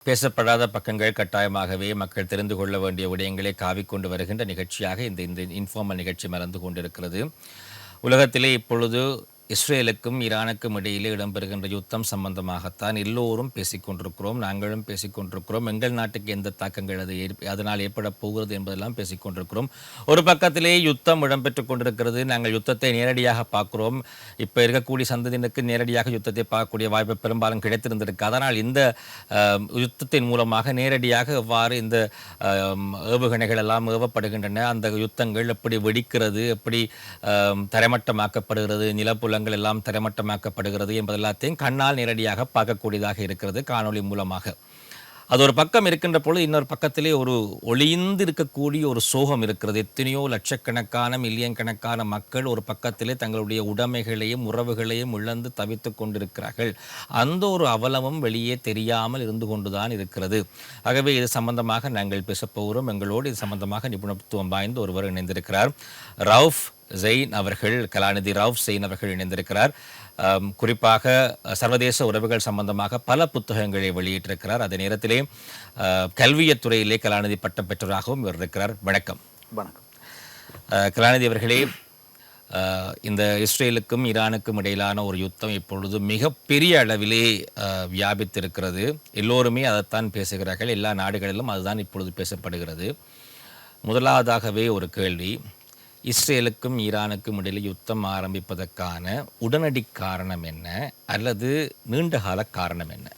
பேசப்படாத பக்கங்கள் கட்டாயமாகவே மக்கள் தெரிந்து கொள்ள வேண்டிய விடயங்களை காவிக்கொண்டு வருகின்ற நிகழ்ச்சியாக இந்த இன்ஃபார்மல் நிகழ்ச்சி மறந்து கொண்டிருக்கிறது. உலகத்திலே இப்பொழுது இஸ்ரேலுக்கும் ஈரானுக்கும் இடையிலே இடம்பெறுகின்ற யுத்தம் சம்பந்தமாகத்தான் எல்லோரும் பேசிக்கொண்டிருக்கிறோம். நாங்களும் பேசிக்கொண்டிருக்கிறோம். எங்கள் நாட்டுக்கு எந்த தாக்கங்கள் அதனால் ஏற்பட போகிறது என்பதெல்லாம் பேசிக்கொண்டிருக்கிறோம். ஒரு பக்கத்திலே யுத்தம் இடம்பெற்றுக் கொண்டிருக்கிறது. நாங்கள் யுத்தத்தை நேரடியாக பார்க்கிறோம். இப்போ இருக்கக்கூடிய சந்ததியினருக்கு நேரடியாக யுத்தத்தை பார்க்கக்கூடிய வாய்ப்பு பெரும்பாலும் கிடைத்திருந்திருக்கு. அதனால் இந்த யுத்தத்தின் மூலமாக நேரடியாக எவ்வாறு இந்த ஏவுகணைகள் எல்லாம் ஏவப்படுகின்றன, அந்த யுத்தங்கள் எப்படி வெடிக்கிறது, எப்படி தரைமட்டமாக்கப்படுகிறது, நிலப்புலங்கள் எல்லாம் தரைமட்டமாக்கப்படுகிறது என்பதெல்லாத்தையும் கண்ணால் நேரடியாக பார்க்கக்கூடியதாக இருக்கிறது காணொளி மூலமாக. அது ஒரு பக்கம் இருக்கின்ற பொழுது இன்னொரு பக்கத்திலே ஒரு ஒளிந்து இருக்கக்கூடிய ஒரு சோகம் இருக்கிறது. எத்தனையோ லட்சக்கணக்கான மில்லியன் கணக்கான மக்கள் ஒரு பக்கத்திலே தங்களுடைய உடைமைகளையும் உறவுகளையும் இழந்து தவித்து கொண்டிருக்கிறார்கள். அந்த ஒரு அவலமும் வெளியே தெரியாமல் இருந்து கொண்டுதான் இருக்கிறது. ஆகவே இது சம்பந்தமாக நாங்கள் பேசப்போகிறோம். எங்களோடு இது சம்பந்தமாக நிபுணத்துவம் வாய்ந்த ஒருவர் இணைந்திருக்கிறார். ரவுஃப் ஜெயின் அவர்கள், கலாநிதி ரவுஃப் ஜெயின் அவர்கள் இணைந்திருக்கிறார். குறிப்பாக சர்வதேச உறவுகள் சம்பந்தமாக பல புத்தகங்களை வெளியிட்டிருக்கிறார். அதே நேரத்திலே கல்வியத் துறையிலே கலாநிதி பட்டம் பெற்றவராகவும் இவர் இருக்கிறார். வணக்கம். வணக்கம் கலாநிதி அவர்களே, இந்த இஸ்ரேலுக்கும் ஈரானுக்கும் இடையிலான ஒரு யுத்தம் இப்பொழுது மிகப்பெரிய அளவிலே வியாபித்திருக்கிறது. எல்லோருமே அதைத்தான் பேசுகிறார்கள். எல்லா நாடுகளிலும் அதுதான் இப்பொழுது பேசப்படுகிறது. முதலாவதாகவே ஒரு கேள்வி, இஸ்ரேலுக்கும் ஈரானுக்கும் இடையில் யுத்தம் ஆரம்பிப்பதற்கான உடனடி காரணம் என்ன, அல்லது நீண்டகால காரணம் என்ன?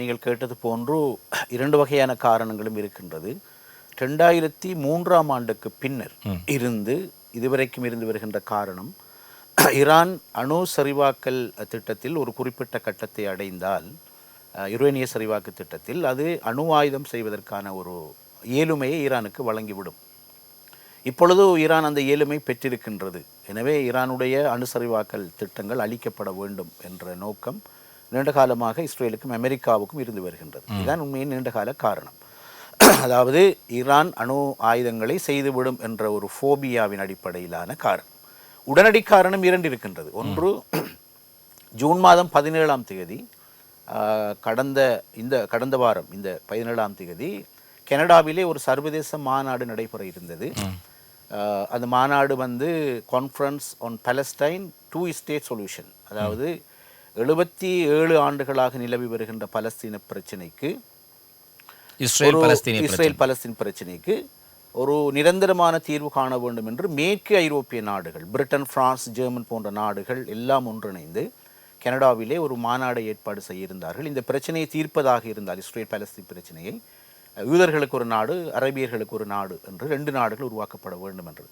நீங்கள் கேட்டது போன்று இரண்டு வகையான காரணங்களும் இருக்கின்றது. 2003ஆம் ஆண்டுக்கு பின்னர் இருந்து இதுவரைக்கும் இருந்து வருகின்ற காரணம், ஈரான் அணு சரிவாக்கல் திட்டத்தில் ஒரு குறிப்பிட்ட கட்டத்தை அடைந்தால், யுரேனிய சரிவாக்கு திட்டத்தில் அது அணு ஆயுதம் செய்வதற்கான ஒரு இயலுமையை ஈரானுக்கு வழங்கிவிடும். இப்பொழுது ஈரான் அந்த இயலுமை பெற்றிருக்கின்றது. எனவே ஈரானுடைய அணுசரிவாக்கல் திட்டங்கள் அளிக்கப்பட வேண்டும் என்ற நோக்கம் நீண்ட காலமாக இஸ்ரேலுக்கும் அமெரிக்காவுக்கும் இருந்து வருகின்றது. இதுதான் உண்மையின் நீண்டகால காரணம். அதாவது ஈரான் அணு ஆயுதங்களை செய்துவிடும் என்ற ஒரு ஃபோபியாவின் அடிப்படையிலான காரணம். உடனடி காரணம் இரண்டு இருக்கின்றது. ஒன்று, ஜூன் மாதம் 17ஆம் தேதி கடந்த வாரம் இந்த 17ஆம் தேதி கனடாவிலே ஒரு சர்வதேச மாநாடு நடைபெற இருந்தது. அந்த மாநாடு conference on Palestine 2 state solution, அதாவது 77 ஆண்டுகளாக நிலவி வருகின்ற பலஸ்தீன பிரச்சனைக்கு, இஸ்ரேல் பலஸ்தீன் பிரச்சனைக்கு ஒரு நிரந்தரமான தீர்வு காண வேண்டும் என்று மேற்கு ஐரோப்பிய நாடுகள், பிரிட்டன், பிரான்ஸ், ஜெர்மன் போன்ற நாடுகள் எல்லாம் ஒன்றிணைந்து கனடாவிலே ஒரு மாநாடை ஏற்பாடு செய்திருந்தார்கள். இந்த பிரச்சனையை தீர்ப்பதாக இருந்தால், இஸ்ரேல் பலஸ்தீன் பிரச்சனையை, யூதர்களுக்கு ஒரு நாடு, அரேபியர்களுக்கு ஒரு நாடு என்று 2 நாடுகள் உருவாக்கப்பட வேண்டும் என்று.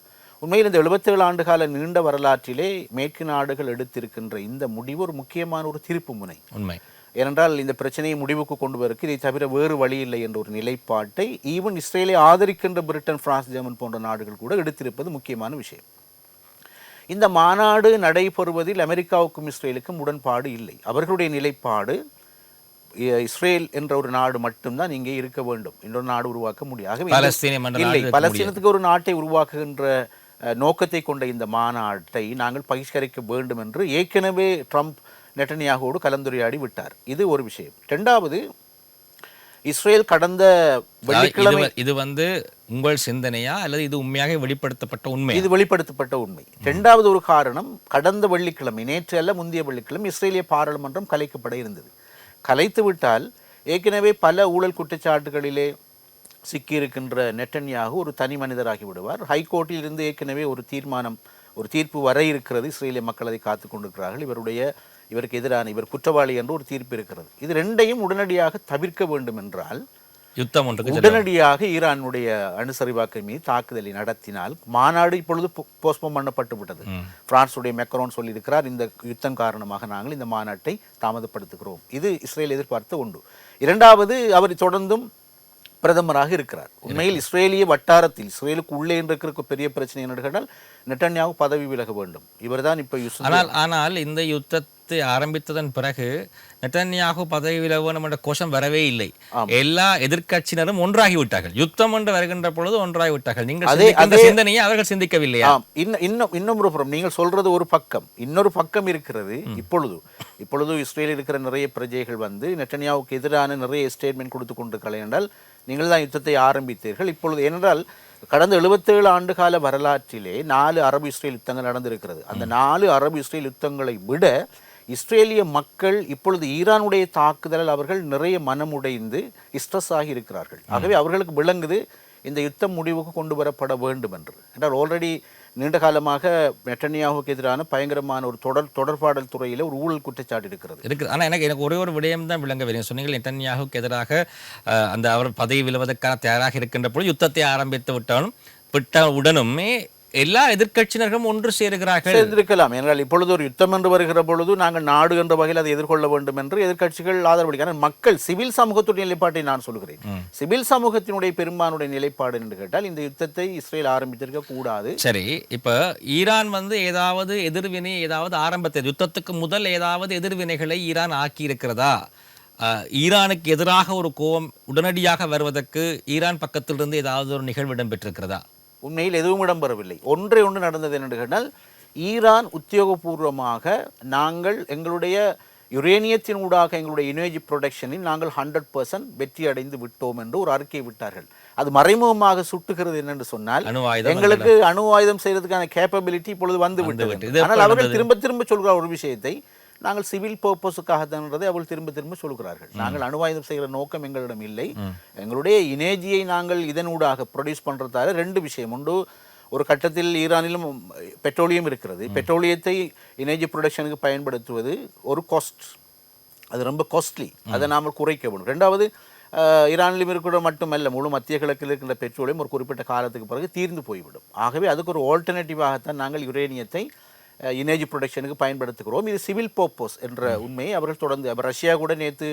உண்மையில் இந்த 77 ஆண்டுகால நீண்ட வரலாற்றிலே மேற்கு நாடுகள் எடுத்திருக்கின்ற இந்த முடிவு ஒரு முக்கியமான ஒரு திருப்பு முனை. உண்மை. ஏனென்றால் இந்த பிரச்சனையை முடிவுக்கு கொண்டு வருவதற்கு இதை தவிர வேறு வழி இல்லை என்ற ஒரு நிலைப்பாட்டை ஈவன் இஸ்ரேலை ஆதரிக்கின்ற பிரிட்டன், பிரான்ஸ், ஜெர்மன் போன்ற நாடுகள் கூட எடுத்திருப்பது முக்கியமான விஷயம். இந்த மாநாடு நடைபெறுவதில் அமெரிக்காவுக்கும் இஸ்ரேலுக்கும் உடன்பாடு இல்லை. அவர்களுடைய நிலைப்பாடு, இஸ்ரேல் என்ற ஒரு நாடு மட்டும்தான் இங்கே இருக்க வேண்டும், இன்னொரு நாடு உருவாக்க முடியாது. பலஸ்தீனத்துக்கு ஒரு நாட்டை உருவாக்குகின்ற நோக்கத்தை கொண்ட இந்த மாநாட்டை நாங்கள் பகிஷ்கரிக்க வேண்டும் என்று ஏற்கனவே ட்ரம்ப் நெட்டன்யாகுவோடு கலந்துரையாடி விட்டார். இது ஒரு விஷயம். இரண்டாவது, இஸ்ரேல் கடந்த வெள்ளிக்கிழமை, இது உங்கள் சிந்தனையா அல்லது இது உண்மையாக வெளிப்படுத்தப்பட்ட உண்மை? இது வெளிப்படுத்தப்பட்ட உண்மை. இரண்டாவது ஒரு காரணம், கடந்த வெள்ளிக்கிழமை, நேற்று அல்ல முந்தைய வெள்ளிக்கிழமை இஸ்ரேலிய பாராளுமன்றம் கலைக்கப்பட இருந்தது. கலைத்துவிட்டால் ஏற்கனவே பல ஊழல் குற்றச்சாட்டுகளிலே சிக்கியிருக்கின்ற நெட்டன்யாகு ஒரு தனி மனிதராகி விடுவார். ஹைகோர்ட்டில் இருந்து ஏற்கனவே ஒரு தீர்ப்பு வர இருக்கிறது. இஸ்ரேலிய மக்கள் அதை காத்து கொண்டிருக்கிறார்கள். இவருக்கு எதிரான, இவர் குற்றவாளி என்று ஒரு தீர்ப்பு இருக்கிறது. இது ரெண்டையும் உடனடியாக தவிர்க்க வேண்டும் என்றால், யுத்தம் உடனடியாக ஈரானுடைய அணுசரிவாக்கை மீது தாக்குதலை நடத்தினால், மாநாடு இப்பொழுது போஸ்ட்போன் பண்ணப்பட்டு விட்டது. பிரான்சுடைய மெக்ரோன் சொல்லியிருக்கிறார், இந்த யுத்தம் காரணமாக நாங்கள் இந்த மாநாட்டை தாமதப்படுத்துகிறோம். இது இஸ்ரேல் எதிர்பார்த்த ஒன்று. இரண்டாவது, அவர் தொடர்ந்தும் பிரதமராக இருக்கிறார். உண்மையில் இஸ்ரேலிய வட்டாரத்தில், இஸ்ரேலுக்கு உள்ளே இருக்கிற பெரிய பிரச்சனை என்ன கேட்டால், நெட்டன்யாகு பதவி விலக வேண்டும். இவர்தான் இப்போ ஆனால் இந்த யுத்தத்தை ஆரம்பித்ததன் பிறகு நெட்டன்யாகு பதவி விலக வேண்டும் என்ற கோஷம் வரவே இல்லை. எல்லா எதிர்க்கட்சியினரும் ஒன்றாகி விட்டார்கள். யுத்தம் என்று வருகின்ற பொழுது ஒன்றாகி விட்டார்கள். நீங்கள் சிந்தனையை அவர்கள் சிந்திக்கவில்லையா? இன்னும் ஒரு புறம் நீங்கள் சொல்றது ஒரு பக்கம், இன்னொரு பக்கம் இருக்கிறது. இப்பொழுது இஸ்ரேலில் இருக்கிற நிறைய பிரஜைகள் வந்து நெட்டன்யாவுக்கு எதிரான நிறைய ஸ்டேட்மெண்ட் கொடுத்து கொண்டிருக்கிறார்கள் என்றால் நீங்கள் தான் யுத்தத்தை ஆரம்பித்தீர்கள். இப்பொழுது ஏனென்றால் கடந்த 77 ஆண்டு கால வரலாற்றிலே 4 அரபு இஸ்ரேல் யுத்தங்கள் நடந்திருக்கிறது. அந்த 4 அரபு இஸ்ரேல் யுத்தங்களை விட இஸ்ரேலிய மக்கள் இப்பொழுது ஈரானுடைய தாக்குதலில் அவர்கள் நிறைய மனமுடைந்து ஸ்ட்ரெஸ் ஆகி இருக்கிறார்கள். ஆகவே அவர்களுக்கு விளங்குது இந்த யுத்தம் முடிவுக்கு கொண்டு வரப்பட வேண்டும் என்று. என்றால் ஆல்ரெடி நீண்ட காலமாக நெட்டன்யாகுக்கு எதிரான பயங்கரமான ஒரு தொடர்பாடல் துறையில் ஒரு ஊழல் குற்றச்சாட்டு இருக்குது. ஆனால் எனக்கு ஒரே ஒரு விடயம் தான் விளங்க வேண்டும். சொன்னீங்கள் நெட்டன்யாகுக்கு எதிராக அந்த அவர் பதவி விழுவதற்கான தயாராக இருக்கின்ற பொழுது யுத்தத்தை ஆரம்பித்து விட்டவுடனுமே எல்லா எதிர்க்கட்சியினர்களும் ஒன்று சேர்ந்திருக்கலாம். என்றால் இப்பொழுது ஒரு யுத்தம் என்று வருகிற பொழுது நாங்கள் நாடு என்ற வகையில் அதை எதிர்கொள்ள வேண்டும் என்று எதிர்க்கட்சிகள் ஆதரவளிக்கிறார். மக்கள் சிவில் சமூகத்துடைய நிலைப்பாட்டை நான் சொல்கிறேன். சிவில் சமூகத்தினுடைய பெரும்பானுடைய நிலைப்பாடு என்று கேட்டால் இந்த யுத்தத்தை இஸ்ரேல் ஆரம்பித்திருக்க கூடாது. சரி, இப்ப ஈரான் வந்து ஏதாவது எதிர்வினை ஆரம்பத்தை யுத்தத்துக்கு முதல் ஏதாவது எதிர்வினைகளை ஈரான் ஆக்கி இருக்கிறதா? ஈரானுக்கு எதிராக ஒரு கோபம் உடனடியாக வருவதற்கு ஈரான் பக்கத்திலிருந்து ஏதாவது ஒரு நிகழ்வு இடம்பெற்றிருக்கிறதா? உண்மையில் எதுவும் இடம்பெறவில்லை. ஒன்று நடந்தது என்று கேட்டால் ஈரான் உத்தியோகபூர்வமாக நாங்கள் எங்களுடைய யுரேனியத்தின் ஊடாக எங்களுடைய எனர்ஜி ப்ரொடக்ஷனில் நாங்கள் 100% வெற்றி அடைந்து விட்டோம் என்று ஒரு அறிக்கையை விட்டார்கள். அது மறைமுகமாக சுட்டுகிறது என்னென்று சொன்னால் எங்களுக்கு அணு ஆயுதம் செய்வதற்கான கேப்பபிலிட்டி இப்பொழுது வந்து விட்டது. ஆனால் அவர்கள் திரும்ப சொல்கிற ஒரு விஷயத்தை நாங்கள் சிவில் பர்பஸுக்காகத்தான் அவள் திரும்ப சொல்கிறார்கள். நாங்கள் அணுவாயுதம் செய்கிற நோக்கம் எங்களிடம் இல்லை. எங்களுடைய எனர்ஜியை நாங்கள் இதனூடாக ப்ரொடியூஸ் பண்ணுறதால 2 விஷயம் உண்டு. ஒரு கட்டத்தில் ஈரானிலும் பெட்ரோலியம் இருக்கிறது. பெட்ரோலியத்தை எனர்ஜி ப்ரொடக்ஷனுக்கு பயன்படுத்துவது ஒரு காஸ்ட், அது ரொம்ப காஸ்ட்லி. அதை நாம் குறைக்க வேண்டும். 2வது ஈரானிலும் இருக்கிற மட்டுமல்ல, முழு மத்திய கிழக்கில் இருக்கின்ற பெட்ரோலியம் ஒரு குறிப்பிட்ட காலத்துக்கு பிறகு தீர்ந்து போய்விடும். ஆகவே அதுக்கு ஒரு ஆல்டர்னேட்டிவாகத்தான் நாங்கள் யுரேனியத்தை எனர்ஜி ப்ரொடக்ஷனுக்கு பயன்படுத்துகிறோம். இது சிவில் பர்பஸ் என்ற உண்மையை அவர்கள் தொடர்ந்து ரஷ்யா கூட நேற்று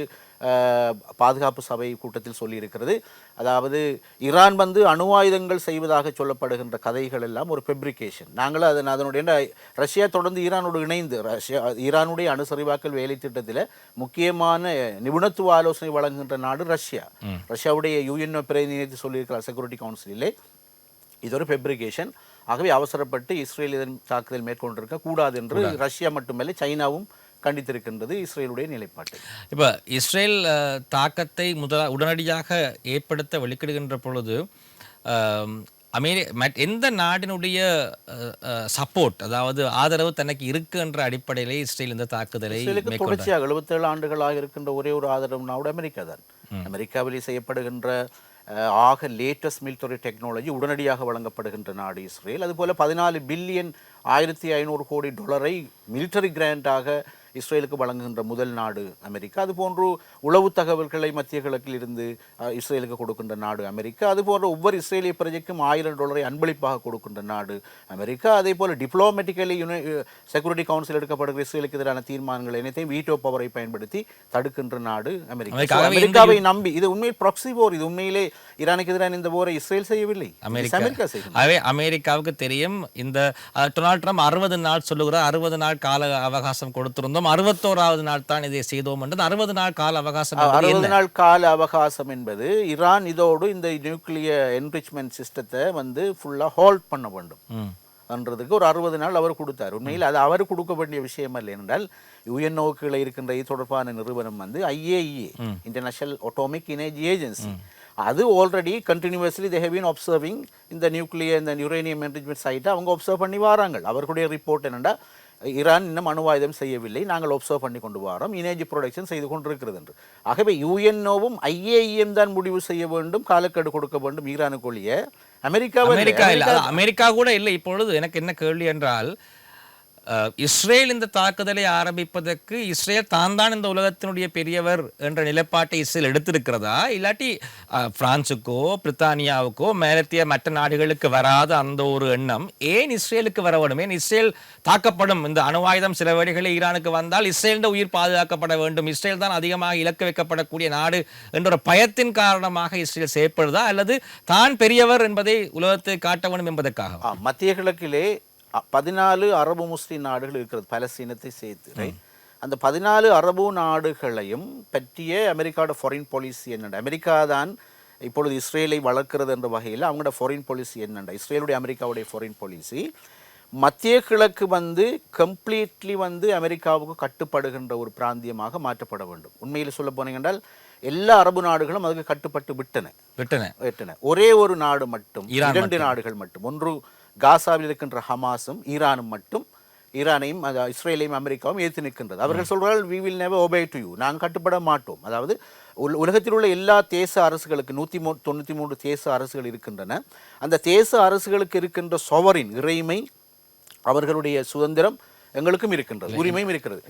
பாதுகாப்பு சபை கூட்டத்தில் சொல்லியிருக்கிறது. அதாவது ஈரான் வந்து அணு ஆயுதங்கள் செய்வதாக சொல்லப்படுகின்ற கதைகள் எல்லாம் ஒரு ஃபெப்ரிகேஷன். நாங்கள் அதனுடைய ரஷ்யா தொடர்ந்து ஈரானோடு இணைந்து ஈரானுடைய அணுசரிவாக்கல் வேலை திட்டத்தில் முக்கியமான நிபுணத்துவ ஆலோசனை வழங்குகின்ற நாடு ரஷ்யாவுடைய யுஎன்ஓ பிரதிநிதி சொல்லியிருக்கிறார் செக்யூரிட்டி கவுன்சிலே இது ஒரு ஃபெப்ரிகேஷன். ஆகவே அவசரப்பட்டு இஸ்ரேல் இதன் தாக்குதல் மேற்கொண்டிருக்க கூடாது என்று ரஷ்யா மட்டுமல்ல சைனாவும் கண்டித்திருக்கின்றது இஸ்ரேலுடைய நிலைப்பாட்டு. இப்போ இஸ்ரேல் தாக்கத்தை உடனடியாக ஏற்படுத்த வெளிக்கிடுகின்ற பொழுது எந்த நாட்டினுடைய சப்போர்ட், அதாவது ஆதரவு தனக்கு இருக்குன்ற அடிப்படையிலே இஸ்ரேல் இந்த தாக்குதலை தொடர்ச்சியாக 77 ஆண்டுகளாக இருக்கின்ற ஒரே ஒரு ஆதரவு நாடு அமெரிக்கா தான். அமெரிக்காவிலே செய்யப்படுகின்ற ஆக லேட்டஸ்ட் மிலிட்டரி டெக்னாலஜி உடனடியாக வழங்கப்படுகின்ற நாடு இஸ்ரேல். அதுபோல் 14 பில்லியன் $1,500 மிலிட்டரி கிராண்டாக இஸ்ரேலுக்கு வழங்குகின்ற முதல் நாடு அமெரிக்கா. அதுபோன்று உளவு தகவல்களை மத்திய கிழக்கில் இருந்து இஸ்ரேலுக்கு கொடுக்கின்ற நாடு அமெரிக்கா. அதுபோன்ற ஒவ்வொரு இஸ்ரேலிய பிரஜைக்கும் $1000 அன்பளிப்பாக கொடுக்கின்ற நாடு அமெரிக்கா. அதே போல் டிப்ளோமேட்டிக்கலி செக்யூரிட்டி கவுன்சில் எடுக்கப்படுகிற இஸ்ரேலுக்கு எதிரான தீர்மானங்கள் அனைத்தையும் வீட்டோ பவரை பயன்படுத்தி தடுக்கின்ற நாடு அமெரிக்கா. அமெரிக்காவை நம்பி இது உண்மையில் ப்ராக்ஸி போர், இது உண்மையிலே ஈரானுக்கு எதிரான இந்த போரை இஸ்ரேல் செய்யவில்லை, அமெரிக்கா செய்யும். அமெரிக்காவுக்கு தெரியும். இந்த டொனால்ட் ட்ரம்ப் 60 நாள் சொல்லுகிறார், 60 நாள் கால அவகாசம் கொடுத்திருந்தோம், 61வது நாள் தான் இதை செய்தோம் என்றது. 60 நாள் கால அவகாசம், 60 நாள் கால அவகாசம் என்பது ஈரான் இதோடு இந்த நியூக்ளியர் என்ரிச்மெண்ட் சிஸ்டத்தை வந்து ஃபுல்லாக ஹோல்ட் பண்ண வேண்டும் என்றதுக்கு ஒரு 60 நாள் அவர் கொடுத்தார். உண்மையில் அது அவர் கொடுக்க வேண்டிய விஷயம் அல்ல. என்றால் யுஎன்ஓக்களை இருக்கின்ற இது தொடர்பான நிறுவனம் வந்து IAEA international atomic energy agency, அது already continuously they have been observing இந்த நியூக்ளியர் இந்த யுரேனியம் என்ரிச்மெண்ட் சைட்டை அவங்க அப்சர்வ் பண்ணி வராங்க. அவர்களுடைய ரிப்போர்ட் என்னென்னா ஈரான் இன்னும் அணுவாயுதம் செய்யவில்லை, நாங்கள் ஒப்சர்வ் பண்ணி கொண்டு வரோம், எனர்ஜி ப்ரொடக்ஷன் செய்து கொண்டிருக்கிறது என்று. ஆகவே யுஎன்ஓவும் IAEA தான் முடிவு செய்ய வேண்டும், காலக்கெடு கொடுக்க வேண்டும் ஈரானுக்கு ஒழிய அமெரிக்கா கூட இல்லை. இப்பொழுது எனக்கு என்ன கேள்வி என்றால், இஸ்ரேல் இந்த தாக்குதலை ஆரம்பிப்பதற்கு இஸ்ரேல் தான் இந்த உலகத்தினுடைய பெரியவர் என்ற நிலைப்பாட்டை இஸ்ரேல் எடுத்திருக்கிறதா, இல்லாட்டி பிரான்சுக்கோ பிரித்தானியாவுக்கோ மேலத்திய மற்ற நாடுகளுக்கு வராத அந்த ஒரு எண்ணம் ஏன் இஸ்ரேலுக்கு வர வேண்டும்? ஏன் இஸ்ரேல் தாக்கப்படும், இந்த அணுவாயுதம் சில வேளைகளில் ஈரானுக்கு வந்தால் இஸ்ரேலின் உயிர் பாதுகாக்கப்பட வேண்டும், இஸ்ரேல் தான் அதிகமாக இலக்கு வைக்கப்படக்கூடிய நாடு என்ற ஒரு பயத்தின் காரணமாக இஸ்ரேல் செயற்படுதா, அல்லது தான் பெரியவர் என்பதை உலகத்தை காட்ட வேண்டும் என்பதற்காக? மத்திய கிழக்கிலே 14 அரபு முஸ்லிம் நாடுகள் இருக்கிறது பலஸ்தீனத்தை சேர்த்து, ரைட்? அந்த 14 அரபு நாடுகளையும் பற்றிய அமெரிக்காவோட ஃபாரின் பாலிசி என்னென்ன, அமெரிக்கா தான் இப்பொழுது இஸ்ரேலை வளர்க்கிறது என்ற வகையில் அவங்களோட ஃபாரின் பாலிசி என்னென்ன, இஸ்ரேலுடைய அமெரிக்காவுடைய ஃபாரின் பாலிசி மத்திய கிழக்கு கம்ப்ளீட்லி அமெரிக்காவுக்கு கட்டுப்படுகின்ற ஒரு பிராந்தியமாக மாற்றப்பட வேண்டும். உண்மையில் சொல்ல போனீங்கன்றால் எல்லா அரபு நாடுகளும் அதுக்கு கட்டுப்பட்டு விட்டன. ஒரே ஒரு நாடு மட்டும், 2 நாடுகள் மட்டும், ஒன்று காசாவில் இருக்கின்ற ஹமாஸும் ஈரானும் மட்டும், ஈரானையும் இஸ்ரேலையும் அமெரிக்காவும் ஏற்று நிற்கின்றது. அவர்கள் சொல்றார்கள் we will never obey to you, நாங்கள் கட்டுப்பட மாட்டோம். அதாவது உலகத்தில் உள்ள எல்லா தேச அரசுகளுக்கு 193 தேச அரசுகள் இருக்கின்றன. அந்த தேச அரசுகளுக்கு இருக்கின்ற சொவரின் இறைமை, அவர்களுடைய சுதந்திரம் எங்களுக்கும் இருக்கின்றது, உரிமையும் இருக்கிறது.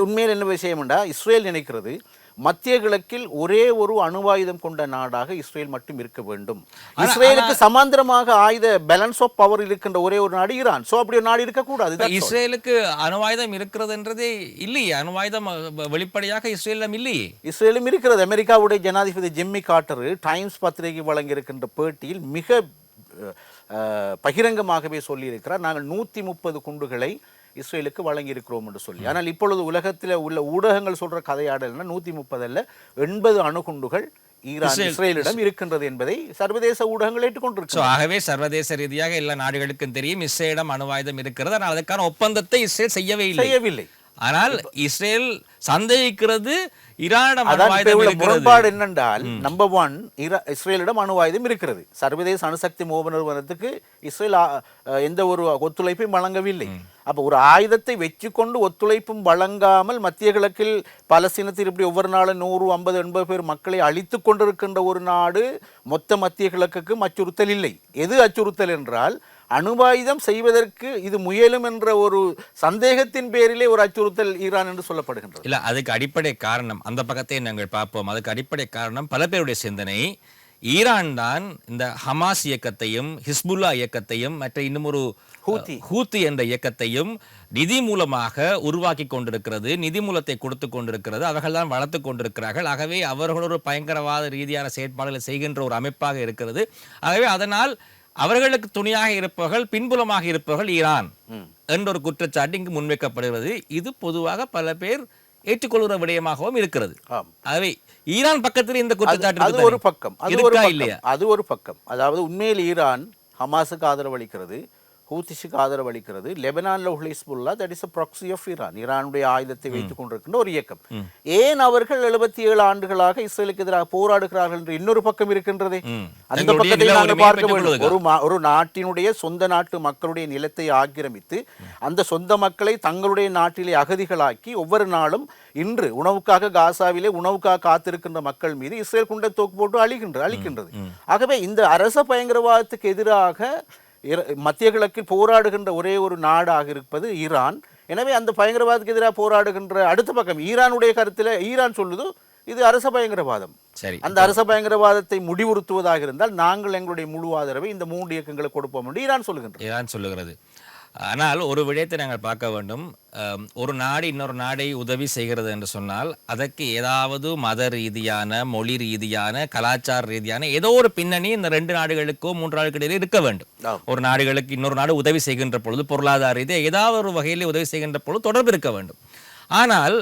உண்மையில் என்ன விஷயம் என்றால் இஸ்ரேல் நினைக்கிறது மத்திய கிழக்கில் ஒரே ஒரு அணுவாயுதம் கொண்ட நாடாக இஸ்ரேல் மட்டும் இருக்க வேண்டும். இஸ்ரேலுக்கு சமாந்தரமாக ஆயுத பேலன்ஸ் ஆஃப் பவர் இருக்கின்ற ஒரே ஒரு நாடு ஈரான். சோ அப்படி ஒரு நாடு இருக்கக்கூடாது. இஸ்ரேலுக்கு அணுவாயுதம் இருக்கிறதுன்றதே இல்லையே, அணுவாயுதம் வெளிப்படையாக இஸ்ரேலிடம் இல்லையே. இஸ்ரேலும் இருக்கிறது. அமெரிக்காவுடைய ஜனாதிபதி ஜிம்மி கார்ட்டர் டைம்ஸ் பத்திரிகை வழங்கியிருக்கின்ற பேட்டியில் மிக பகிரங்கமாகவே சொல்லியிருக்கிறார், நாங்கள் 130 குண்டுகளை இஸ்ரேலுக்கு வழங்கி இருக்கிறோம் என்று சொல்லி. ஆனால் இப்பொழுது உலகத்தில் உள்ள ஊடகங்கள் சொல்ற கதையாடல்னா 130 அல்ல 80 அணுகுண்டுகள் இஸ்ரேலிடம் இருக்கின்றது என்பதை சர்வதேச ஊடகங்கள் ஏற்றுக்கொண்டிருக்கிறது. ஆகவே சர்வதேச ரீதியாக எல்லா நாடுகளுக்கும் தெரியும் இஸ்ரேலிடம் அணுவாயுதம் இருக்கிறது. ஆனால் அதற்கான ஒப்பந்தத்தை இஸ்ரேல் செய்யவில்லை. ஆனால் இஸ்ரேல் சந்தேகிக்கிறது ஈரானிடம் முரண்பாடு என்னென்றால், நம்பர் 1, இஸ்ரேலிடம் அணுவாயுதம் இருக்கிறது. சர்வதேச அணுசக்தி நிறுவனத்துக்கு இஸ்ரேல் எந்த ஒரு ஒத்துழைப்பையும் வழங்கவில்லை. அப்போ ஒரு ஆயுதத்தை வச்சுக்கொண்டு ஒத்துழைப்பும் வழங்காமல் மத்திய கிழக்கில் பலஸ்தீனத்தில் இப்படி ஒவ்வொரு நாளும் 100, 50, 80 பேர் மக்களை அழித்து கொண்டிருக்கின்ற ஒரு நாடு மொத்த மத்திய கிழக்குக்கும் அச்சுறுத்தல் இல்லை. எது அச்சுறுத்தல் என்றால் அணுவாயுதம் செய்வதற்கு இது முயலும் என்ற ஒரு சந்தேகத்தின் பேரிலே ஒரு அச்சுறுத்தல் ஈரான் என்று சொல்லப்படுகின்றது. இல்ல, அதுக்கு அடிப்படை காரணம் அந்த பக்கத்தை நாங்கள் பார்ப்போம். அதுக்கு அடிப்படை காரணம் பல பேருடைய சிந்தனை, ஈரான் தான் இந்த ஹமாஸ் இயக்கத்தையும் ஹிஸ்புல்லா இயக்கத்தையும் மற்ற இன்னும் ஒரு ஹூத்தி என்ற இயக்கத்தையும் நிதி மூலமாக உருவாக்கி கொண்டிருக்கிறது, நிதி மூலத்தை கொடுத்து கொண்டிருக்கிறது, அவர்கள் தான் வளர்த்து கொண்டிருக்கிறார்கள். ஆகவே அவர்கள் ஒரு பயங்கரவாத ரீதியான செயற்பாடுகளை செய்கின்ற ஒரு அமைப்பாக இருக்கிறது. ஆகவே அதனால் அவர்களுக்கு துணையாக இருப்பவர்கள், பின்புலமாக இருப்பவர்கள் ஈரான் என்ற ஒரு குற்றச்சாட்டு இங்கு முன்வைக்கப்படுகிறது. இது பொதுவாக பல பேர் ஏற்றுக்கொள்கிற விடயமாகவும் இருக்கிறது. ஆகவே ஈரான் பக்கத்தில் இந்த குற்றச்சாட்டு அது ஒரு பக்கம், அது ஒரு பக்கம். அதாவது உண்மையில் ஈரான் ஹமாஸுக்கு ஆதரவு அளிக்கிறது, ஹூத்திஸுக்கு ஆதரவு அளிக்கிறது. லெபனான்ல உள்ள Hezbollah, that is a proxy of Iran, ஈரானுடைய ஆயுதத்தை வைத்துக் கொண்டிருக்கின்ற ஒரு இயக்கம். ஏன் அவர்கள் 77 ஆண்டுகளாக இஸ்ரேலுக்கு எதிராக போராடுகிறார்கள் என்று இன்னொரு பக்கம் இருக்கின்றது. அந்த பக்கத்தை நாங்கள் பார்க்க வேண்டும். ஒரு நாட்டினுடைய சொந்த நாட்டு மக்களுடைய நிலத்தை ஆக்கிரமித்து அந்த சொந்த மக்களை தங்களுடைய நாட்டிலே அகதிகளாக்கி ஒவ்வொரு நாளும் இன்று உணவுக்காக காசாவிலே உணவுக்காக காத்திருக்கின்ற மக்கள் மீது இஸ்ரேல் குண்டை தூக்கு போட்டு அழிக்கின்றது. ஆகவே இந்த அரச பயங்கரவாதத்துக்கு எதிராக மத்திய கிழக்கில் போராடுகின்ற ஒரே ஒரு நாடாக இருப்பது ஈரான். எனவே அந்த பயங்கரவாதத்துக்கு எதிராக போராடுகின்ற அடுத்த பக்கம் ஈரானுடைய கருத்தில் ஈரான் சொல்லுது இது அரச பயங்கரவாதம். சரி, அந்த அரச பயங்கரவாதத்தை முடிவுறுத்துவதாக இருந்தால் நாங்கள் எங்களுடைய முழு ஆதரவை இந்த 3 இயக்கங்களுக்கு கொடுப்போம் என்று ஈரான் சொல்லுகிறது. ஆனால் ஒரு விடயத்தை நாங்கள் பார்க்க வேண்டும். ஒரு நாடு இன்னொரு நாடை உதவி செய்கிறது என்று சொன்னால் அதற்கு ஏதாவது மத ரீதியான, மொழி ரீதியான, கலாச்சார ரீதியான ஏதோ ஒரு பின்னணி இந்த 2 நாடுகளுக்கோ 3 நாடுகளிடையே இருக்க வேண்டும். ஒரு நாடுகளுக்கு இன்னொரு நாடு உதவி செய்கின்ற பொழுது பொருளாதார ரீதியாக ஏதாவது ஒரு வகையில் உதவி செய்கின்ற பொழுது தொடர்பு இருக்க வேண்டும். ஆனால்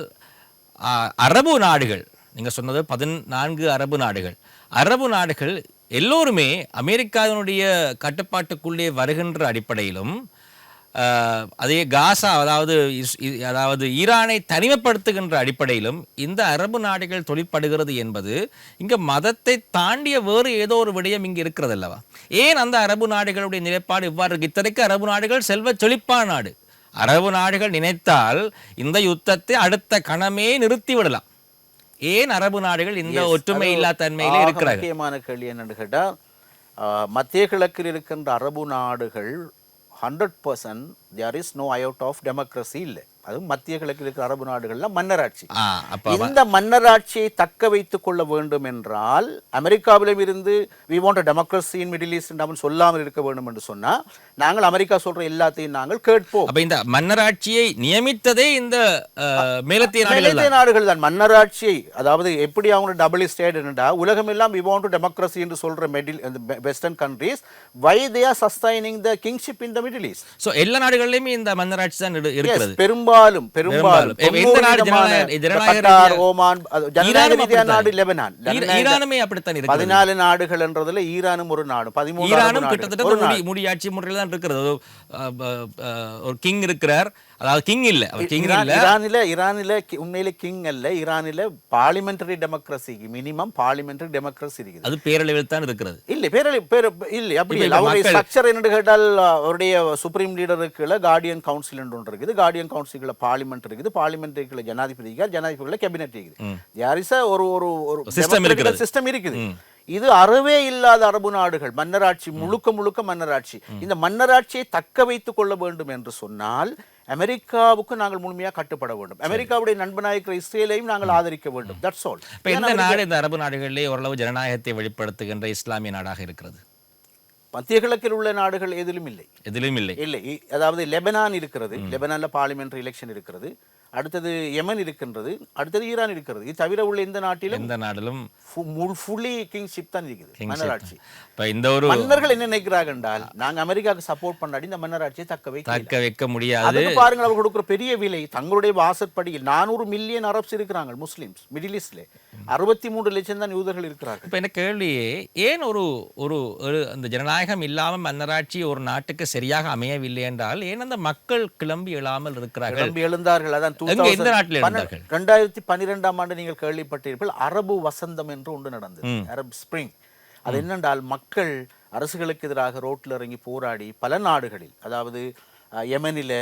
அரபு நாடுகள், நீங்கள் சொன்னது 14 அரபு நாடுகள் எல்லோருமே அமெரிக்காவினுடைய கட்டுப்பாட்டுக்குள்ளே வருகின்ற அடிப்படையிலும் அதே காசா அதாவது ஈரானை தனிமைப்படுத்துகின்ற அடிப்படையிலும் இந்த அரபு நாடுகள் தொழிற்படுகிறது என்பது இங்க மதத்தை தாண்டிய வேறு ஏதோ ஒரு விடயம் இங்கு இருக்கிறது அல்லவா? ஏன் அந்த அரபு நாடுகளுடைய நிலைப்பாடு இவ்வாறு இருக்கு? இத்தனைக்கு அரபு நாடுகள் செல்வ செழிப்பான நாடு. அரபு நாடுகள் நினைத்தால் இந்த யுத்தத்தை அடுத்த கணமே நிறுத்தி விடலாம். ஏன் அரபு நாடுகள் இந்த ஒற்றுமை இல்லா தன்மையிலே இருக்கிறார்கள்? முக்கியமான கேள்வி என்னன்னு கேட்டா, மத்திய கிழக்கில் இருக்கின்ற அரபு நாடுகள் 100% there is no iota of democracy இல்லை. அதுவும் மத்திய கிழக்கில் இருக்கிற அரபு நாடுகள்லாம் மன்னராட்சி. அப்ப இந்த மன்னராட்சியை தக்க வைத்துக் கொள்ள வேண்டும் என்றால் அமெரிக்காவிலும் இருந்து we want democracy in Middle East என்று சொல்லாமல் இருக்க வேண்டும் என்று சொன்னா நாங்கள் அமெரிக்கா சொல்ற எல்லாத்தையும் நாங்கள் கேட்போம். அப்ப இந்த மன்னராட்சியை நியமித்ததே இந்த மேலத்திய நாடுகள் தான். மன்னராட்சியை அதாவது எப்படி அவங்க டபுள் ஸ்டேட் என்றா உலகம் எல்லாம் வி வாண்ட் டெமோக்ரஸி என்று சொல்ற western countries why they are sustaining the kingship in the Middle East. So எல்லா நாடுகளிலுமே இந்த மன்னராட்சி தான் இருக்கிறது. பெரும்பாலும் எந்த நாடு கட்டார், ஓமான், ஜனநாயக நாடு லெபனான், ஈரானுமே அப்படித்தான் இருக்கு. 14 நாடுகள் என்றதுல ஈரானும் ஒரு நாடு. 13 ஈரானும் கிட்டத்தட்ட முடியாட்சி முறையில் தான் இருக்கிறது. ஒரு கிங் இருக்கிறார், அதாவது கிங் இல்ல, அவர் கிங் இல்ல. ஈரானில உண்மையிலே கிங் அல்ல. ஈரானில parliamentary democracy, minimum parliamentary democracy இருக்குது. அது பேரளவில் தான் இருக்கிறது. இல்ல இல்ல அப்படி இல்ல. அவருடைய ஸ்ட்ரக்சர் என்னன்னு கேட்டால் அவருடைய சுப்ரீம் லீடருக்கு கார்டியன் கவுன்சில் என்று ஒன்று இருக்குது. கார்டியன் கவுன்சிலுக்குள்ள பார்லிமெண்ட் இருக்குது. பார்லிமெண்ட்டுக்குள்ள ஜனாதிபதி, ஜனாதிபதிக்குள்ள கேபினெட் இருக்குது. யாரிசா ஒரு சிஸ்டம் இருக்குது. இது அறவே இல்லாத அரபு நாடுகள் மன்னராட்சி, முழுக்க மன்னராட்சி. இந்த மன்னராட்சியை தக்க வைத்துக் கொள்ள வேண்டும் என்று சொன்னால் அமெரிக்காவுக்கு நாங்கள் முழுமையாக கட்டுப்பட வேண்டும். அமெரிக்காவுடைய நண்பனாக இருக்கிற இஸ்ரேலையும் நாங்கள் ஆதரிக்க வேண்டும். That's all. இப்ப இந்த நாடு இந்த அரபு நாடுகளிலே ஓரளவு ஜனநாயகத்தை வெளிப்படுத்துகின்ற இஸ்லாமிய நாடாக இருக்கிறது. மத்திய கிழக்கில் உள்ள நாடுகள் எதிலும் இல்லை. அதாவது லெபனான் இருக்கிறது. லெபனான்ல பார்லிமெண்டரி எலெக்ஷன் இருக்கிறது. அடுத்தது யமன் இருக்கின்றது. அடுத்தது ஈரான் இருக்கிறது. இது தவிர உள்ள எந்த நாட்டிலும் ஃபுல்லி கிங்ஷிப் தான் இருக்குது, மன்னராட்சி. இந்த ஒரு மன்னர்கள் என்ன நினைக்கிறார்கள் என்றால் நாங்க அமெரிக்காவுக்கு சப்போர்ட் பண்ணாடி இந்த மன்னராட்சியை தக்க வைக்க முடியாது. அதுக்கு பாருங்கள் அவர் கொடுக்குற பெரிய விலை. தங்களுடைய வாசற்படியில் 400 மில்லியன் அரப்ஸ் இருக்கிறாங்க, முஸ்லிம்ஸ் மிடில் ஈஸ்ட்ல. 63 லட்சம் தான் யூதர்கள் இருக்கிறார்கள். இப்ப என்ன கேள்வியே, ஏன் ஒரு அந்த ஜனநாயகம் இல்லாமல் மன்னராட்சி ஒரு நாட்டுக்கு சரியாக அமையவில்லை என்றால் ஏன் அந்த மக்கள் கிளம்பி எழாமல் இருக்கிறார்கள்? கிளம்பி எழுந்தார்கள். அதான் 2012ஆம் ஆண்டு நீங்கள் கேள்விப்பட்டீர்கள், அரபு வசந்தம் என்று ஒன்று நடந்தது, அரப் ஸ்பிரிங். அது என்னென்றால் மக்கள் அரசுகளுக்கு எதிராக ரோட்டில் இறங்கி போராடி பல நாடுகளில், அதாவது யெமனில,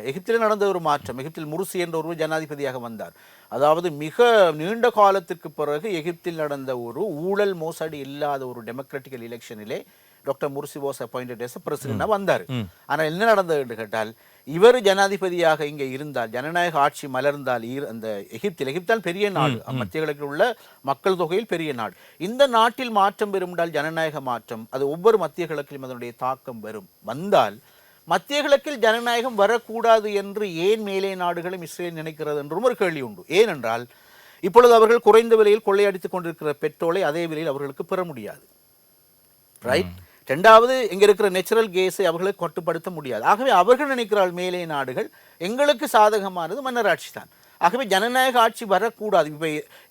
எகிப்தில நடந்த ஒரு மாற்றம். எகிப்தில் முர்சி என்ற ஒரு ஜனாதிபதியாக வந்தார். அதாவது மிக நீண்ட காலத்திற்கு பிறகு எகிப்தில் நடந்த ஒரு ஊழல் மோசடி இல்லாத ஒரு டெமோக்ராட்டிக்கல் எலெக்ஷனிலே doctor Morsi was appointed as பிரசிடென்டா வந்தார். ஆனால் என்ன நடந்தது என்று கேட்டால், இவர் ஜனாதிபதியாக இங்கே இருந்தால், ஜனநாயக ஆட்சி மலர்ந்தால், அந்த எகிப்தான் பெரிய நாடு, மத்திய கிழக்கில் உள்ள மக்கள் தொகையில் பெரிய நாடு. இந்த நாட்டில் மாற்றம் பெறும்னால் ஜனநாயக மாற்றம், அது ஒவ்வொரு மத்திய கிழக்கிலும் அதனுடைய தாக்கம் வந்தால் மத்திய கிழக்கில் ஜனநாயகம் வரக்கூடாது என்று ஏன் மேலே நாடுகளும் இஸ்ரேல் நினைக்கிறது என்றும் ஒரு கேள்வி உண்டு. ஏனென்றால் இப்பொழுது அவர்கள் குறைந்த விலையில் கொள்ளையடித்துக் கொண்டிருக்கிற பெட்ரோலை அதே விலையில் அவர்களுக்கு பெற முடியாது, ரைட்? ரெண்டாவது, இங்க இருக்கிற நேச்சுரல் கேஸை அவர்களுக்கு கட்டுப்படுத்த முடியாது. ஆகவே அவர்கள் நினைக்கிறார்கள் மேலே நாடுகள் எங்களுக்கு சாதகமானது மன்னராட்சி தான். ஆகவே ஜனநாயக ஆட்சி வரக்கூடாது. இப்போ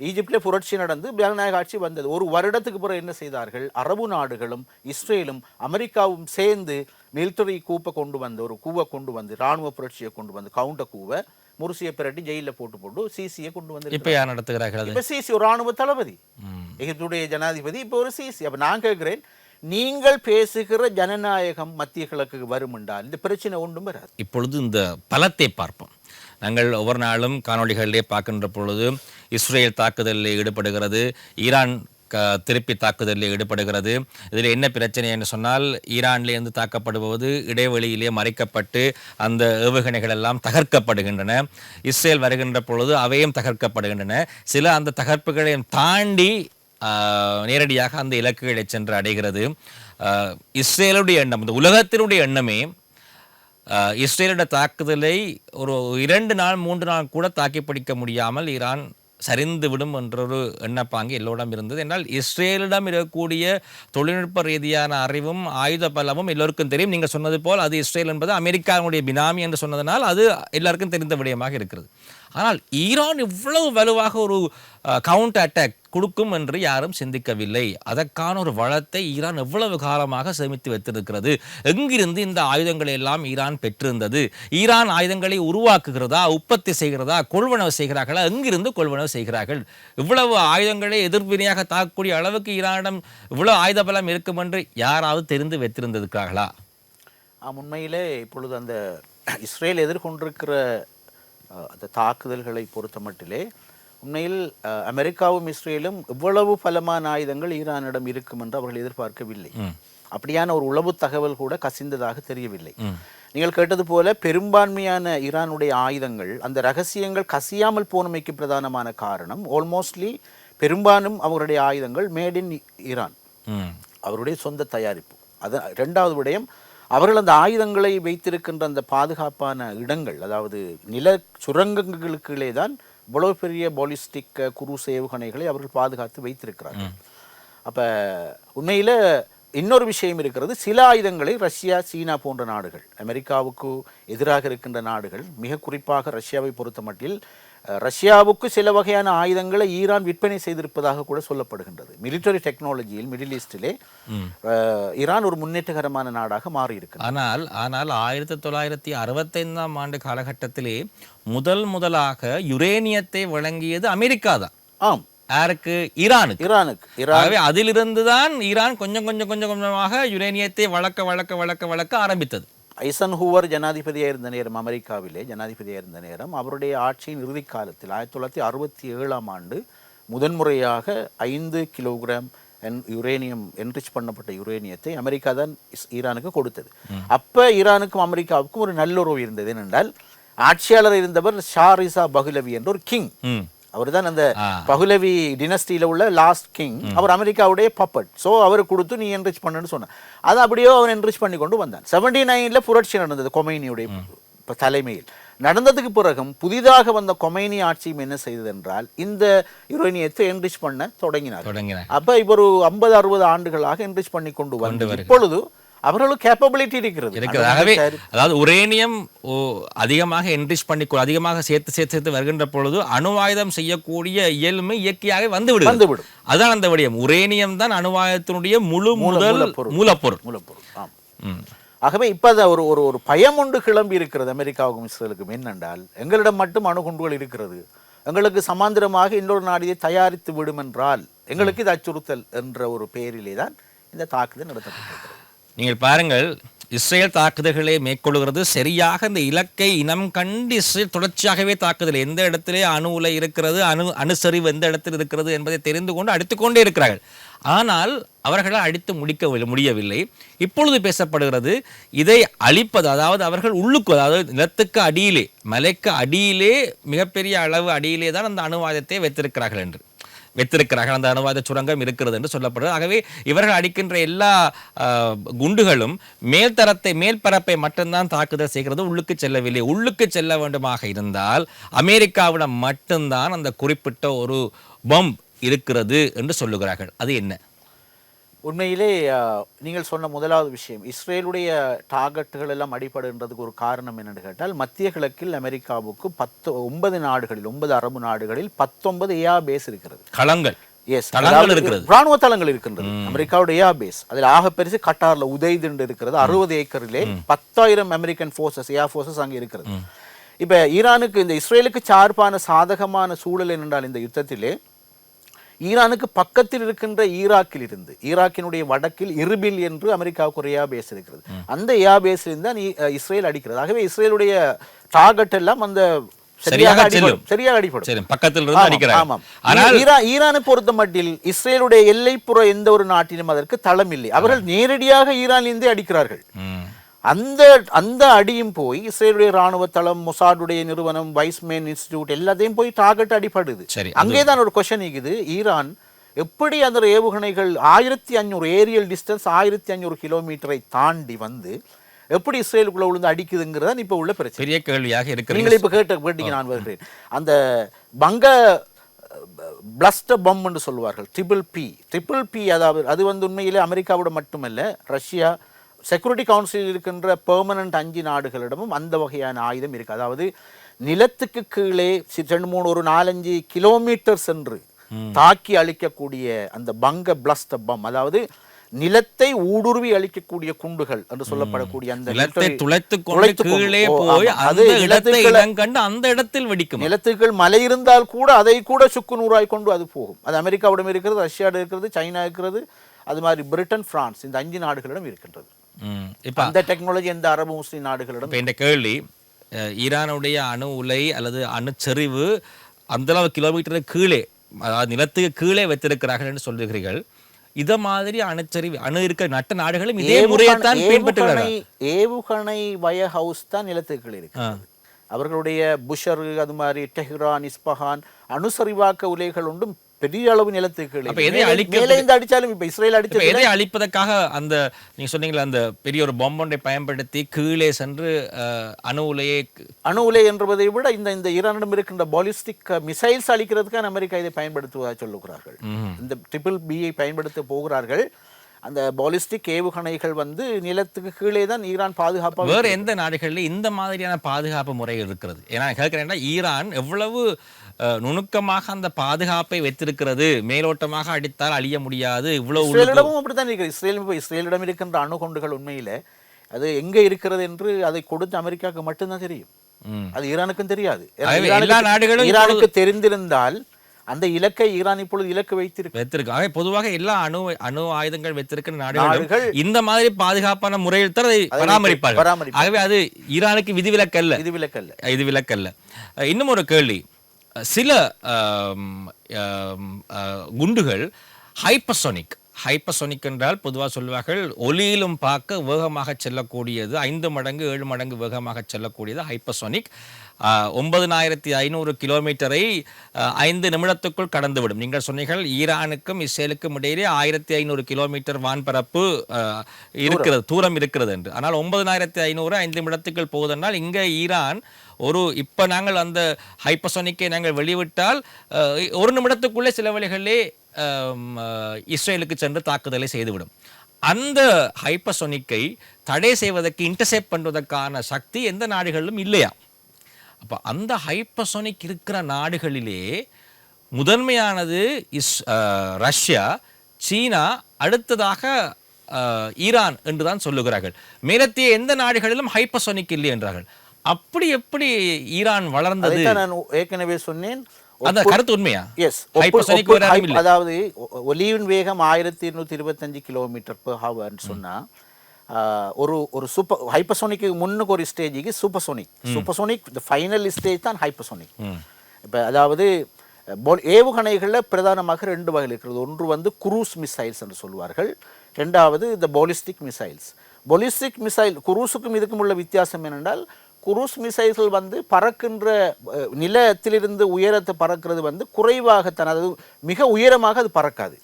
ஈஜிப்டில் புரட்சி நடந்து ஜனநாயக ஆட்சி வந்தது. ஒரு வருடத்துக்கு பிறகு என்ன செய்தார்கள்? அரபு நாடுகளும் இஸ்ரேலும் அமெரிக்காவும் சேர்ந்து மிலிட்டரி கொண்டு வந்து இராணுவ புரட்சியை கொண்டு வந்து கவுண்டர் கூவை முர்சியை பிரட்டி ஜெயிலில் போட்டு சிசியை கொண்டு வந்து இப்போ யார் நடத்துகிறார்கள்? இப்போ சிசி ஒரு இராணுவ தளபதி, எகிப்துடைய ஜனாதிபதி, இப்போ ஒரு சிசி. அப்போ நான் கேட்கிறேன், நீங்கள் பேசுகிற ஜனநாயகம் மத்திய கிழக்கு வரும் என்றால் இந்த பிரச்சனை ஒன்றும் வராது. இப்பொழுது இந்த பலத்தை பார்ப்போம். நாங்கள் ஒவ்வொரு நாளும் காணொலிகளிலே பார்க்கின்ற பொழுது இஸ்ரேல் தாக்குதலில் ஈடுபடுகிறது, ஈரான் திருப்பி தாக்குதலில் ஈடுபடுகிறது. இதில் என்ன பிரச்சனை என்று சொன்னால், ஈரான்லேருந்து தாக்கப்படுவது இடைவெளியிலே மறைக்கப்பட்டு அந்த ஏவுகணைகள் எல்லாம் தகர்க்கப்படுகின்றன. இஸ்ரேல் வருகின்ற பொழுது அவையும் தகர்க்கப்படுகின்றன. சில அந்த தகர்ப்புகளையும் தாண்டி நேரடியாக அந்த இலக்குகளை சென்று அடைகிறது. இஸ்ரேலுடைய எண்ணம், இந்த உலகத்தினுடைய எண்ணமே இஸ்ரேலுடைய தாக்குதலை ஒரு 2 நாள் 3 நாள் கூட தாக்கி பிடிக்க முடியாமல் ஈரான் சரிந்து விடும் என்றொரு எண்ணப்பாங்கு எல்லோரிடம் இருந்தது. என்றால் இஸ்ரேலிடம் இருக்கக்கூடிய தொழில்நுட்ப ரீதியான அறிவும் ஆயுத பலமும் எல்லோருக்கும் தெரியும். நீங்கள் சொன்னது போல் அது இஸ்ரேல் என்பது அமெரிக்காவுடைய பினாமி என்று சொன்னதனால் அது எல்லாருக்கும் தெரிந்த விடயமாக இருக்கிறது. ஆனால் ஈரான் இவ்வளவு வலுவாக ஒரு கவுண்டர் அட்டாக் கொடுக்கும் என்று யாரும் சிந்திக்கவில்லை. அதற்கான ஒரு வளத்தை ஈரான் எவ்வளவு காலமாக சேமித்து வைத்திருக்கிறது. எங்கிருந்து இந்த ஆயுதங்களை எல்லாம் ஈரான் பெற்றிருந்தது? ஈரான் ஆயுதங்களை உருவாக்குகிறதா, உற்பத்தி செய்கிறதா, கொள்வனவு செய்கிறார்களா? எங்கிருந்து கொள்வனவு செய்கிறார்கள்? இவ்வளவு ஆயுதங்களை எதிர்வினையாக தாக்கக்கூடிய அளவுக்கு ஈரானிடம் இவ்வளவு ஆயுத பலம் இருக்கும் என்று யாராவது தெரிந்து வைத்திருந்திருக்கிறார்களா? உண்மையிலே இப்பொழுது அந்த இஸ்ரேல் எதிர்கொண்டிருக்கிற அந்த தாக்குதல்களை பொறுத்த மட்டிலே உண்மையில் அமெரிக்காவும் இஸ்ரேலும் இவ்வளவு பலமான ஆயுதங்கள் ஈரானிடம் இருக்கும் என்று அவர்கள் எதிர்பார்க்கவில்லை. அப்படியான ஒரு உளவு தகவல் கூட கசிந்ததாக தெரியவில்லை. நீங்கள் கேட்டது போல பெரும்பான்மையான ஈரானுடைய ஆயுதங்கள் அந்த ரகசியங்கள் கசியாமல் போனமைக்கு பிரதானமான காரணம் ஆல்மோஸ்ட்லி பெரும்பாலும் அவருடைய ஆயுதங்கள் மேட் இன் ஈரான், அவருடைய சொந்த தயாரிப்பு. அது ரெண்டாவது விடயம், அவர்கள் அந்த ஆயுதங்களை வைத்திருக்கின்ற அந்த பாதுகாப்பான இடங்கள், அதாவது நில சுரங்கங்களுக்குள்ளே தான் இவ்வளவு பெரிய பாலிஸ்டிக் குரூஸ் ஏவுகணைகளை அவர்கள் பாதுகாத்து வைத்திருக்கிறார்கள். அப்போ உண்மையில் இன்னொரு விஷயம் இருக்கிறது, சில ஆயுதங்களை ரஷ்யா, சீனா போன்ற நாடுகள், அமெரிக்காவுக்கு எதிராக இருக்கின்ற நாடுகள், மிக குறிப்பாக ரஷ்யாவை பொறுத்த மட்டில் ரஷ்யாவுக்கு சில வகையான ஆயுதங்களை ஈரான் விற்பனை செய்திருப்பதாக கூட சொல்லப்படுகின்றது. மிலிட்டரி டெக்னாலஜியில் மிடில் ஈஸ்டிலே ஈரான் ஒரு முன்னேற்றகரமான நாடாக மாறி இருக்கு. ஆனால் 1965ஆம் ஆண்டு காலகட்டத்திலே முதலாக யுரேனியத்தை வழங்கியது அமெரிக்கா தான். ஆம். யாருக்கு? ஈரானுக்கு. அதிலிருந்து தான் ஈரான் கொஞ்சமாக யுரேனியத்தை வளர்க்க ஆரம்பித்தது. ஐசன்ஹூவர் ஜனாதிபதியாக இருந்த நேரம், அமெரிக்காவிலே ஜனாதிபதியாக இருந்த நேரம், அவருடைய ஆட்சியின் இறுதி காலத்தில் 1967ஆம் ஆண்டு முதன்முறையாக 5 கிலோகிராம் யுரேனியம் என்ரிச் பண்ணப்பட்ட யுரேனியத்தை அமெரிக்கா தான் ஈரானுக்கு கொடுத்தது. அப்போ ஈரானுக்கும் அமெரிக்காவுக்கும் ஒரு நல்லுறவு இருந்தது. ஏனென்றால் ஆட்சியாளர் இருந்தவர் ஷா ரிசா பஹ்லவி என்ற ஒரு கிங். அவர் தான் அந்த பஹ்லவி டினஸ்டியில் உள்ள லாஸ்ட் கிங். அவர் அமெரிக்காவுடைய பப்பட். ஸோ அவர் கொடுத்து நீ என்ரிச் பண்ணுன்னு சொன்னார். அதை அப்படியோ அவர் என்ரிச் பண்ணி கொண்டு வந்தான். 79ல் புரட்சி நடந்தது கொமைனியுடைய தலைமையில். நடந்ததுக்கு பிறகும் புதிதாக வந்த கொமைனி ஆட்சியும் என்ன செய்தது என்றால் இந்த யுரேனியத்தை என்ரிச் பண்ண தொடங்கினார். அப்போ இப்போ ஒரு 50-60 ஆண்டுகளாக என்ரிச் பண்ணி கொண்டு வந்து இப்பொழுது அவர்களுக்கு கேப்பபிலிட்டி இருக்கிறது. ஆகவே அதாவது உரேனியம் அதிகமாக என்ரிச் பண்ணி அதிகமாக சேர்த்து வருகின்ற பொழுது அணு ஆயுதம் செய்யக்கூடிய இயல்மை இயற்கையாக வந்துவிடும். அதுதான் அந்த விடயம். உரேனியம் தான் அணு ஆயுதத்தினுடைய மூலப்பொருள். ஆகவே இப்ப ஒரு ஒரு பயம் ஒன்று கிளம்பி இருக்கிறது அமெரிக்காவுக்கும் இஸ்ரேலுக்கும். என்னென்றால் எங்களிடம் மட்டும் அணுகுண்டுகள் இருக்கிறது, எங்களுக்கு சமாந்திரமாக இன்னொரு நாடியை தயாரித்து விடும் என்றால் எங்களுக்கு இது அச்சுறுத்தல் என்ற ஒரு பெயரிலே தான் இந்த தாக்குதல் நடத்தப்பட்டிருக்கிறது. நீங்கள் பாருங்கள், இஸ்ரேல் தாக்குதல்களை மேற்கொள்கிறது சரியாக இந்த இலக்கை இனம் கண்டு இஸ்ரேல் தொடர்ச்சியாகவே தாக்குதல், எந்த இடத்திலே அணு உலை இருக்கிறது, அணுசரிவு எந்த இடத்தில் இருக்கிறது என்பதை தெரிந்து கொண்டு அடித்துக்கொண்டே இருக்கிறார்கள். ஆனால் அவர்களால் அடித்து முடியவில்லை. இப்பொழுது பேசப்படுகிறது இதை அழிப்பது, அதாவது அவர்கள் உள்ளுக்கு, அதாவது நிலத்துக்கு அடியிலே, மலைக்கு அடியிலே, மிகப்பெரிய அளவு அடியிலே தான் அந்த அணு ஆயுதத்தை வைத்திருக்கிறார்கள், அந்த அணுவாத சுரங்கம் இருக்கிறது என்று சொல்லப்படுறது. ஆகவே இவர்கள் அடிக்கின்ற எல்லா குண்டுகளும் மேல்பரப்பை மட்டும்தான் தாக்குதல் செய்கிறது, உள்ளுக்கு செல்லவில்லை. உள்ளுக்கு செல்ல வேண்டுமாக இருந்தால் அமெரிக்காவிடம் மட்டும்தான் அந்த குறிப்பிட்ட ஒரு பம்ப் இருக்கிறது என்று சொல்லுகிறார்கள். அது என்ன? உண்மையிலே நீங்கள் சொன்ன முதலாவது விஷயம், இஸ்ரேலுடைய டார்கெட்டுகள் எல்லாம் அடிபடுன்றதுக்கு ஒரு காரணம் என்னென்னு கேட்டால், மத்திய கிழக்கில் அமெரிக்காவுக்கு 9 நாடுகளில் 9 அரபு நாடுகளில் 19 ஏஆர் பேஸ் இருக்கிறது. களங்கள், ராணுவ தளங்கள் இருக்கின்றது. அமெரிக்காவுடைய ஏஆர் பேஸ் அதில் ஆக பெருசு கட்டார்ல உதய்துண்டு இருக்கிறது. 60 ஏக்கரிலே 10,000 அமெரிக்கன் ஃபோர்ஸஸ், ஏஆர் ஃபோர்ஸஸ் அங்கே இருக்கிறது. இப்ப ஈரானுக்கு, இந்த இஸ்ரேலுக்கு சார்பான சாதகமான சூழல் என்னென்றால், இந்த யுத்தத்திலே ஈரானுக்கு பக்கத்தில் இருக்கின்ற ஈராக்கினுடைய வடக்கில் இர்பில் என்று அமெரிக்காவுக்கு ஒரு ஏஆர் பேஸ் இருக்கிறது. அந்த ஏஆர் பேஸில் தான் இஸ்ரேல் அடிக்கிறது. ஆகவே இஸ்ரேலுடைய டார்கெட் எல்லாம் அந்த சரியாக அடிபடும். ஈரானை பொறுத்த மட்டில் இஸ்ரேலுடைய எல்லைப்புற எந்த ஒரு நாட்டிலும் அதற்கு தளம் இல்லை. அவர்கள் நேரடியாக ஈரானிலிருந்தே அடிக்கிறார்கள். அந்த அடியும் போய் இஸ்ரேலுடைய ராணுவ தளம், மொசாடுடைய நிறுவனம், வைஸ்மேன் இன்ஸ்டிடியூட் எல்லாத்தையும் போய் டார்கெட் அடிபடுது. அங்கேதான் ஒரு கொஸ்டின் இருக்குது, ஈரான் எப்படி அந்த ஏவுகணைகள் 1500 ஏரியல் டிஸ்டன்ஸ் 1500 கிலோமீட்டரை தாண்டி வந்து எப்படி இஸ்ரேலுக்குள்ள விழுந்து அடிக்குதுங்கிறதான் இப்ப உள்ள பிரச்சனை, பெரிய கேள்வியாக இருக்கு. நீங்கள் இப்ப கேட்டீங்க, நான் வருகிறேன். அந்த பங்க பிளஸ்டர் பம் என்று சொல்வார்கள், ட்ரிபிள் பி, அதாவது அது வந்து உண்மையிலே அமெரிக்காவோட மட்டுமல்ல, ரஷ்யா செக்யூரிட்டி கவுன்சிலில் இருக்கின்ற பெர்மனன்ட் 5 நாடுகளிடமும் அந்த வகையான ஆயுதம் இருக்கு. அதாவது நிலத்துக்கு கீழே 4-5 கிலோமீட்டர் சென்று தாக்கி அழிக்கக்கூடிய அந்த பங்க பிளஸ்டர் பம், அதாவது நிலத்தை ஊடுருவி அழிக்கக்கூடிய குண்டுகள் என்று சொல்லப்படக்கூடிய அந்த நிலத்துக்குள் மலை இருந்தால் கூட அதை கூட சுக்கு நூறாய் கொண்டு அது போகும். அது அமெரிக்காவிடம் இருக்கிறது, ரஷ்யாவிடம் இருக்கிறது, சைனா இருக்கிறது, அது மாதிரி பிரிட்டன், பிரான்ஸ், இந்த 5 நாடுகளிடம் இருக்கின்றது. இப்ப அந்த டெக்னாலஜி எந்த அரபு முஸ்லிம் நாடுகளிடம்? இந்த கேள்வி, ஈரானுடைய அணு உலை அல்லது அணுச்சரிவு அந்த அளவு கிலோமீட்டருக்கு கீழே, அதாவது நிலத்துக்கு கீழே வைத்திருக்கிறார்கள் என்று சொல்லுகிறீர்கள். இத மாதிரி அணு இருக்க நட்ட நாடுகளும் இதே முறையைத்தான் பின்பற்றுகிறார்கள். ஏவுகணை வய ஹவுஸ் தான் நிலத்துக்குள் இருக்கு. அவர்களுடைய புஷர், அது மாதிரி டெஹ்ரான், இஸ்பஹான் அணுசரிவாக்க உலைகள் ஒன்றும் பெரிய அளவு நிலத்துக்கு அடிச்சாலும் இப்ப இஸ்ரேல் அடிச்ச எதை அழிப்பதற்காக அந்த நீங்க சொன்னீங்களா அந்த பெரிய ஒரு பொம்பொன்றை பயன்படுத்தி கீழே சென்று அணு உலை என்பதை விட இந்த ஈரானிடம் இருக்கின்ற பாலிஸ்டிக் மிசைல்ஸ் அழிக்கிறதுக்காக அமெரிக்கா இதை பயன்படுத்துவதாக சொல்லுகிறார்கள். இந்த BBB பயன்படுத்த போகிறார்கள். அந்த பாலிஸ்டிக் ஏவுகணைகள் வந்து நிலத்துக்கு கீழே தான் ஈரான் பாதுகாப்பாக. வேறு எந்த நாடுகளில் இந்த மாதிரியான பாதுகாப்பு முறை இருக்கிறது? ஏன்னா கேட்கிறேன்னா ஈரான் எவ்வளவு நுணுக்கமாக அந்த பாதுகாப்பை வைத்திருக்கிறது, மேலோட்டமாக அடித்தால் அழிய முடியாது. இவ்வளவு இஸ்ரேலிடமும் அப்படித்தான் இருக்கிறது. இஸ்ரேலிடம் இருக்கின்ற அணுகுண்டுகள் உண்மையில அது எங்க இருக்கிறது என்று அதை கொடுத்து அமெரிக்காவுக்கு மட்டும்தான் தெரியும். அது ஈரானுக்கும் தெரியாது. எல்லா நாடுகளும் ஈரானுக்கு தெரிந்திருந்தால் அந்த இலக்கை ஈரான் இப்பொழுது இலக்கு வைத்திருக்கு. பொதுவாக எல்லா அணு ஆயுதங்கள் வைத்திருக்கிற நாடுகள் இந்த மாதிரி பாதுகாப்பான முறையில் தான் அதை பராமரிப்பார்கள். ஆகவே அது ஈரானுக்கு விதிவிலக்கல்ல. இன்னும் ஒரு கேள்வி, சில குண்டுகள் ஹைப்பர்சோனிக் என்றால் பொதுவாக சொல்வார்கள் ஒலியிலும் பார்க்க வேகமாக செல்லக்கூடியது, 5 மடங்கு 7 மடங்கு வேகமாக செல்லக்கூடியது ஹைப்பர்சோனிக். 9500 கிலோமீட்டரை 5 நிமிடத்துக்குள் கடந்துவிடும். நீங்கள் சொன்னீர்கள் ஈரானுக்கும் இஸ்ரேலுக்கும் இடையிலே 1500 கிலோமீட்டர் வான்பரப்பு தூரம் இருக்கிறது என்று. ஆனால் 9500 5 நிமிடத்துக்குள் போவதென்றால் இங்கே ஈரான் இப்போ நாங்கள் அந்த ஹைப்பர்சோனிக்கை நாங்கள் வெளிவிட்டால் 1 நிமிடத்துக்குள்ளே சில வழிகளிலே இஸ்ரேலுக்கு சென்று தாக்குதலை செய்துவிடும். அந்த ஹைப்பர்சோனிக்கை தடை செய்வதற்கு, இன்டர்செப்ட் பண்ணுவதற்கான சக்தி எந்த நாடுகளிலும் இல்லையா? அப்போ அந்த ஹைப்பர்சோனிக் இருக்கிற நாடுகளிலே முதன்மையானது ரஷ்யா, சீனா, அடுத்ததாக ஈரான் என்றுதான் சொல்லுகிறார்கள். மேலத்திய எந்த நாடுகளிலும் ஹைப்பர்சோனிக் இல்லை என்றார்கள். அப்படி எப்படி ஈரான் வளர்ந்தது? நான் ஏற்கனவே சொன்னேன், அந்த கருத்து உண்மையா? எஸ். அதாவது ஒலியின் வேகம் 1225 கிலோமீட்டர் பெர் ஹவர்னு சொன்னா ஒரு சூப்பர் ஹைப்பர்சோனிக்கு முன்னுக்கு ஒரு ஸ்டேஜுக்கு சூப்பர்சோனிக் ஃபைனல் ஸ்டேஜ் தான் ஹைப்பர்சோனிக். இப்போ அதாவது ஏவுகணைகளில் பிரதானமாக 2 வகைகள் இருக்கிறது. ஒன்று வந்து குரூஸ் மிசைல்ஸ் என்று சொல்வார்கள், ரெண்டாவது இந்த பாலிஸ்டிக் மிசைல்ஸ். பாலிஸ்டிக் மிசைல் குரூஸுக்கும் இதுக்கும் உள்ள வித்தியாசம் என்னென்றால், குரூஸ் மிசைல்கள் வந்து பறக்கின்ற நிலத்திலிருந்து உயரத்தை பறக்கிறது வந்து குறைவாகத்தான், அதாவது மிக உயரமாக அது பறக்காது.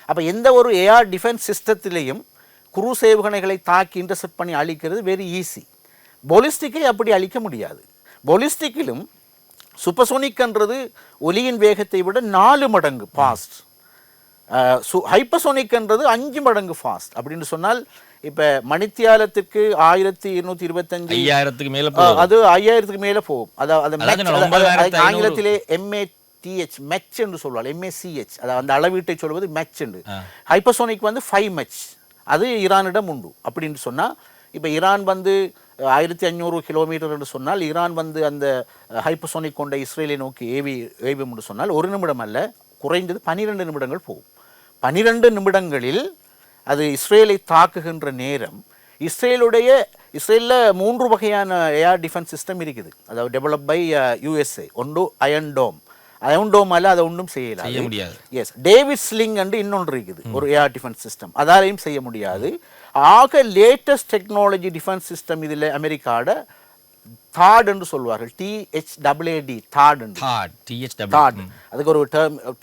அப்போ எந்த ஒரு ஏஆர் டிஃபென்ஸ் சிஸ்டத்திலையும் குரூஸ் ஏவுகணைகளை தாக்கி இன்டர்செப்ட் பண்ணி அழிக்கிறது வெரி ஈஸி. பாலிஸ்டிக்கை அப்படி அழிக்க முடியாது. பாலிஸ்டிக்கிலும் சூப்பர்சோனிக்ன்றது ஒலியின் வேகத்தை விட 4 மடங்கு ஃபாஸ்ட். ஹைப்பர்சோனிக்ன்றது 5 மடங்கு ஃபாஸ்ட். அப்படின்னு சொன்னால் இப்போ மணித்தியாலத்திற்கு 1225 5000க்கு மேலே அது 5000க்கு மேலே போகும். அதாவது ஆங்கிலத்திலே MATH மெச் என்று சொல்வாள், MACH, அதாவது அந்த அளவீட்டை சொல்வது மெச் என்று. ஹைப்பர்சோனிக் வந்து 5 மெச், அது ஈரானிடம் உண்டு. அப்படின்னு சொன்னால் இப்போ ஈரான் வந்து 1500 கிலோமீட்டர் என்று சொன்னால், ஈரான் வந்து அந்த ஹைப்பர்சோனிக் கொண்ட இஸ்ரேலை நோக்கி ஏவும் என்று சொன்னால் 1 நிமிடம் அல்ல, குறைந்தது 12 நிமிடங்கள் போகும். 12 நிமிடங்களில் அது இஸ்ரேலை தாக்குகின்ற நேரம், இஸ்ரேலில் 3 வகையான ஏஆர் டிஃபென்ஸ் சிஸ்டம் இருக்குது. அதாவது டெவலப் பை USA. ஒன்று அயன் டோம் அல்ல, அதை ஒன்றும் செய்ய முடியாது. எஸ், டேவிட் ஸ்லிங் என்று இன்னொன்று இருக்குது, ஒரு ஏஆர் டிஃபென்ஸ் சிஸ்டம், அதாலையும் செய்ய முடியாது. ஆக லேட்டஸ்ட் டெக்னாலஜி டிஃபென்ஸ் சிஸ்டம் இதில் அமெரிக்காவோட தாட் என்று சொல்வார்கள், THAAD, தாட். அதுக்கு ஒரு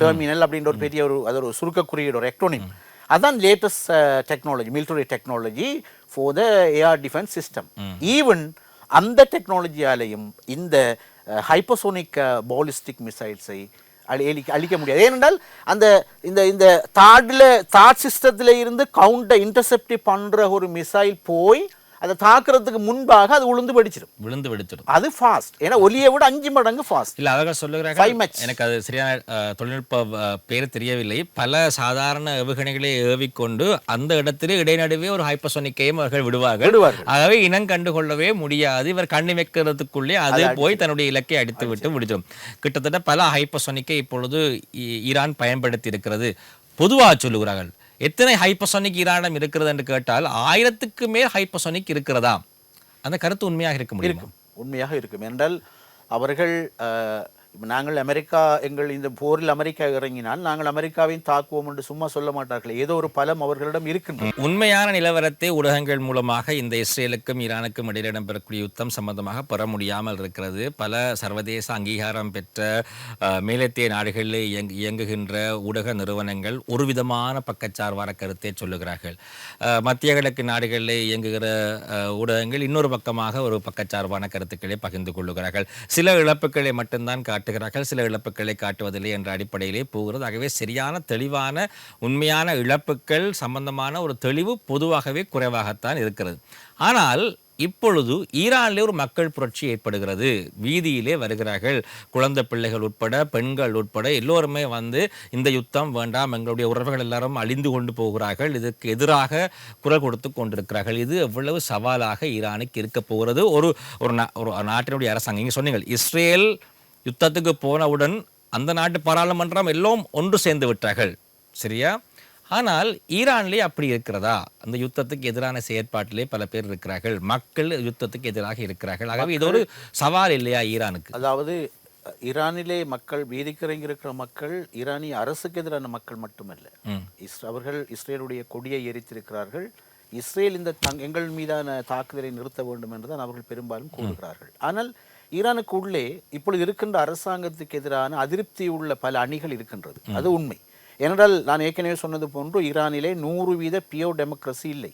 டெர்மினல் அப்படின்ற ஒரு பெரிய அது ஒரு சுருக்க குறியீடு, ஒரு எக்ட்ரோனிம். அதான் latest technology, military technology for the air defence system. Even அந்த டெக்னாலஜியாலையும் இந்த ஹைப்பர்சோனிக் பாலிஸ்டிக் மிசைல்ஸை அழிக்க முடியாது. ஏனென்றால் அந்த இந்த தாட் சிஸ்டத்தில் இருந்து கவுண்டர் இன்டர்செப்ட் பண்ணுற ஒரு மிசைல் போய் அதை தாக்குறதுக்கு முன்பாக அது விழுந்து வெடிச்சிடும். அது ஃபாஸ்ட். ஏன்னா ஒலியை விட 5 மடங்கு ஃபாஸ்ட். இல்லை, அழகாக சொல்லுகிறாங்க. எனக்கு அது சரியான தொழில்நுட்ப பேர் தெரியவில்லை. பல சாதாரண ஏவுகணைகளை ஏவிக்கொண்டு அந்த இடத்திலே இடைநடுவே ஒரு ஹைப்பர்சோனிக்கையும் அவர்கள் விடுவார்கள். ஆகவே இனம் கண்டுகொள்ளவே முடியாது. இவர் கண்ணு வைக்கிறதுக்குள்ளே அது போய் தன்னுடைய இலக்கை அடித்து விட்டு முடிச்சிடும். கிட்டத்தட்ட பல ஹைப்பர்சோனிக்கை இப்பொழுது ஈரான் பயன்படுத்தி இருக்கிறது. பொதுவாக சொல்லுகிறார்கள், எத்தனை ஹைப்பர்சோனிக் ஈரானிடம் இருக்கிறது என்று கேட்டால் 1000க்கு மேல் ஹைப்பர்சோனிக் இருக்கிறதா? அந்த கருத்து உண்மையாக இருக்க முடியும்? உண்மையாக இருக்கும். என்றால் அவர்கள் இப்போ நாங்கள் அமெரிக்கா இந்த போரில் அமெரிக்கா இறங்கினால் நாங்கள் அமெரிக்காவையும் தாக்குவோம் என்று சும்மா சொல்ல மாட்டார்கள். ஏதோ ஒரு பலம் அவர்களிடம் இருக்கின்றது. உண்மையான நிலவரத்தை ஊடகங்கள் மூலமாக இந்த இஸ்ரேலுக்கும் ஈரானுக்கும் இடையில் இடம்பெறக்கூடிய யுத்தம் சம்பந்தமாக பெற முடியாமல் இருக்கிறது. பல சர்வதேச அங்கீகாரம் பெற்ற மேலத்திய நாடுகளில் இயங்குகின்ற ஊடக நிறுவனங்கள் ஒரு விதமான பக்கச்சார்பான கருத்தை சொல்லுகிறார்கள். மத்திய கிழக்கு நாடுகளில் இயங்குகிற ஊடகங்கள் இன்னொரு பக்கமாக ஒரு பக்கச்சார்பான கருத்துக்களை பகிர்ந்து கொள்ளுகிறார்கள். சில இழப்புகளை மட்டும்தான் காட்டுகிறார்கள், சில இழப்புகளை காட்டுவதில்லை என்ற அடிப்படையிலே போகிறது. ஆகவே சரியான தெளிவான உண்மையான இழப்புகள் சம்பந்தமான ஒரு தெளிவு பொதுவாகவே குறைவாகத்தான் இருக்கிறது. ஆனால் இப்பொழுது ஈரானிலே ஒரு மக்கள் புரட்சி ஏற்படுகிறது. வீதியிலே வருகிறார்கள், குழந்தை பிள்ளைகள் உட்பட, பெண்கள் உட்பட எல்லோருமே வந்து இந்த யுத்தம் வேண்டாம், எங்களுடைய உறவுகள் எல்லாரும் அழிந்து கொண்டு போகிறார்கள், இதுக்கு எதிராக குரல் கொடுத்து கொண்டிருக்கிறார்கள். இது எவ்வளவு சவாலாக ஈரானுக்கு இருக்க போகிறது? ஒரு நாட்டினுடைய அரசாங்கம், இங்கே சொன்னீங்கள் இஸ்ரேல் யுத்தத்துக்கு போனவுடன் அந்த நாட்டு பாராளுமன்றம் எல்லாம் ஒன்று சேர்ந்து விட்டார்கள், சரியா? ஆனால் ஈரான்லேயே அப்படி இருக்கிறதா? அந்த யுத்தத்துக்கு எதிரான செயற்பாட்டிலே பல பேர் இருக்கிறார்கள், மக்கள் யுத்தத்துக்கு எதிராக இருக்கிறார்கள். ஆகவே இது ஒரு சவால் இல்லையா ஈரானுக்கு? அதாவது ஈரானிலே மக்கள், வீதிக்கிறங்கி இருக்கிற மக்கள் ஈரானிய அரசுக்கு எதிரான மக்கள் மட்டுமல்ல. அவர்கள் இஸ்ரேலுடைய கொடியை எரித்திருக்கிறார்கள். இஸ்ரேல் இந்த எங்கள் மீதான தாக்குதலை நிறுத்த வேண்டும் என்றுதான் அவர்கள் பெரும்பாலும் கூறுகிறார்கள். ஆனால் ஈரானுக்கு உள்ளே இப்பொழுது இருக்கின்ற அரசாங்கத்துக்கு எதிரான அதிருப்தி உள்ள பல அணிகள் இருக்கின்றது. அது உண்மை. ஏனென்றால் நான் ஏற்கனவே சொன்னது போன்று ஈரானிலே 100% பியோர் டெமோக்ரஸி இல்லை.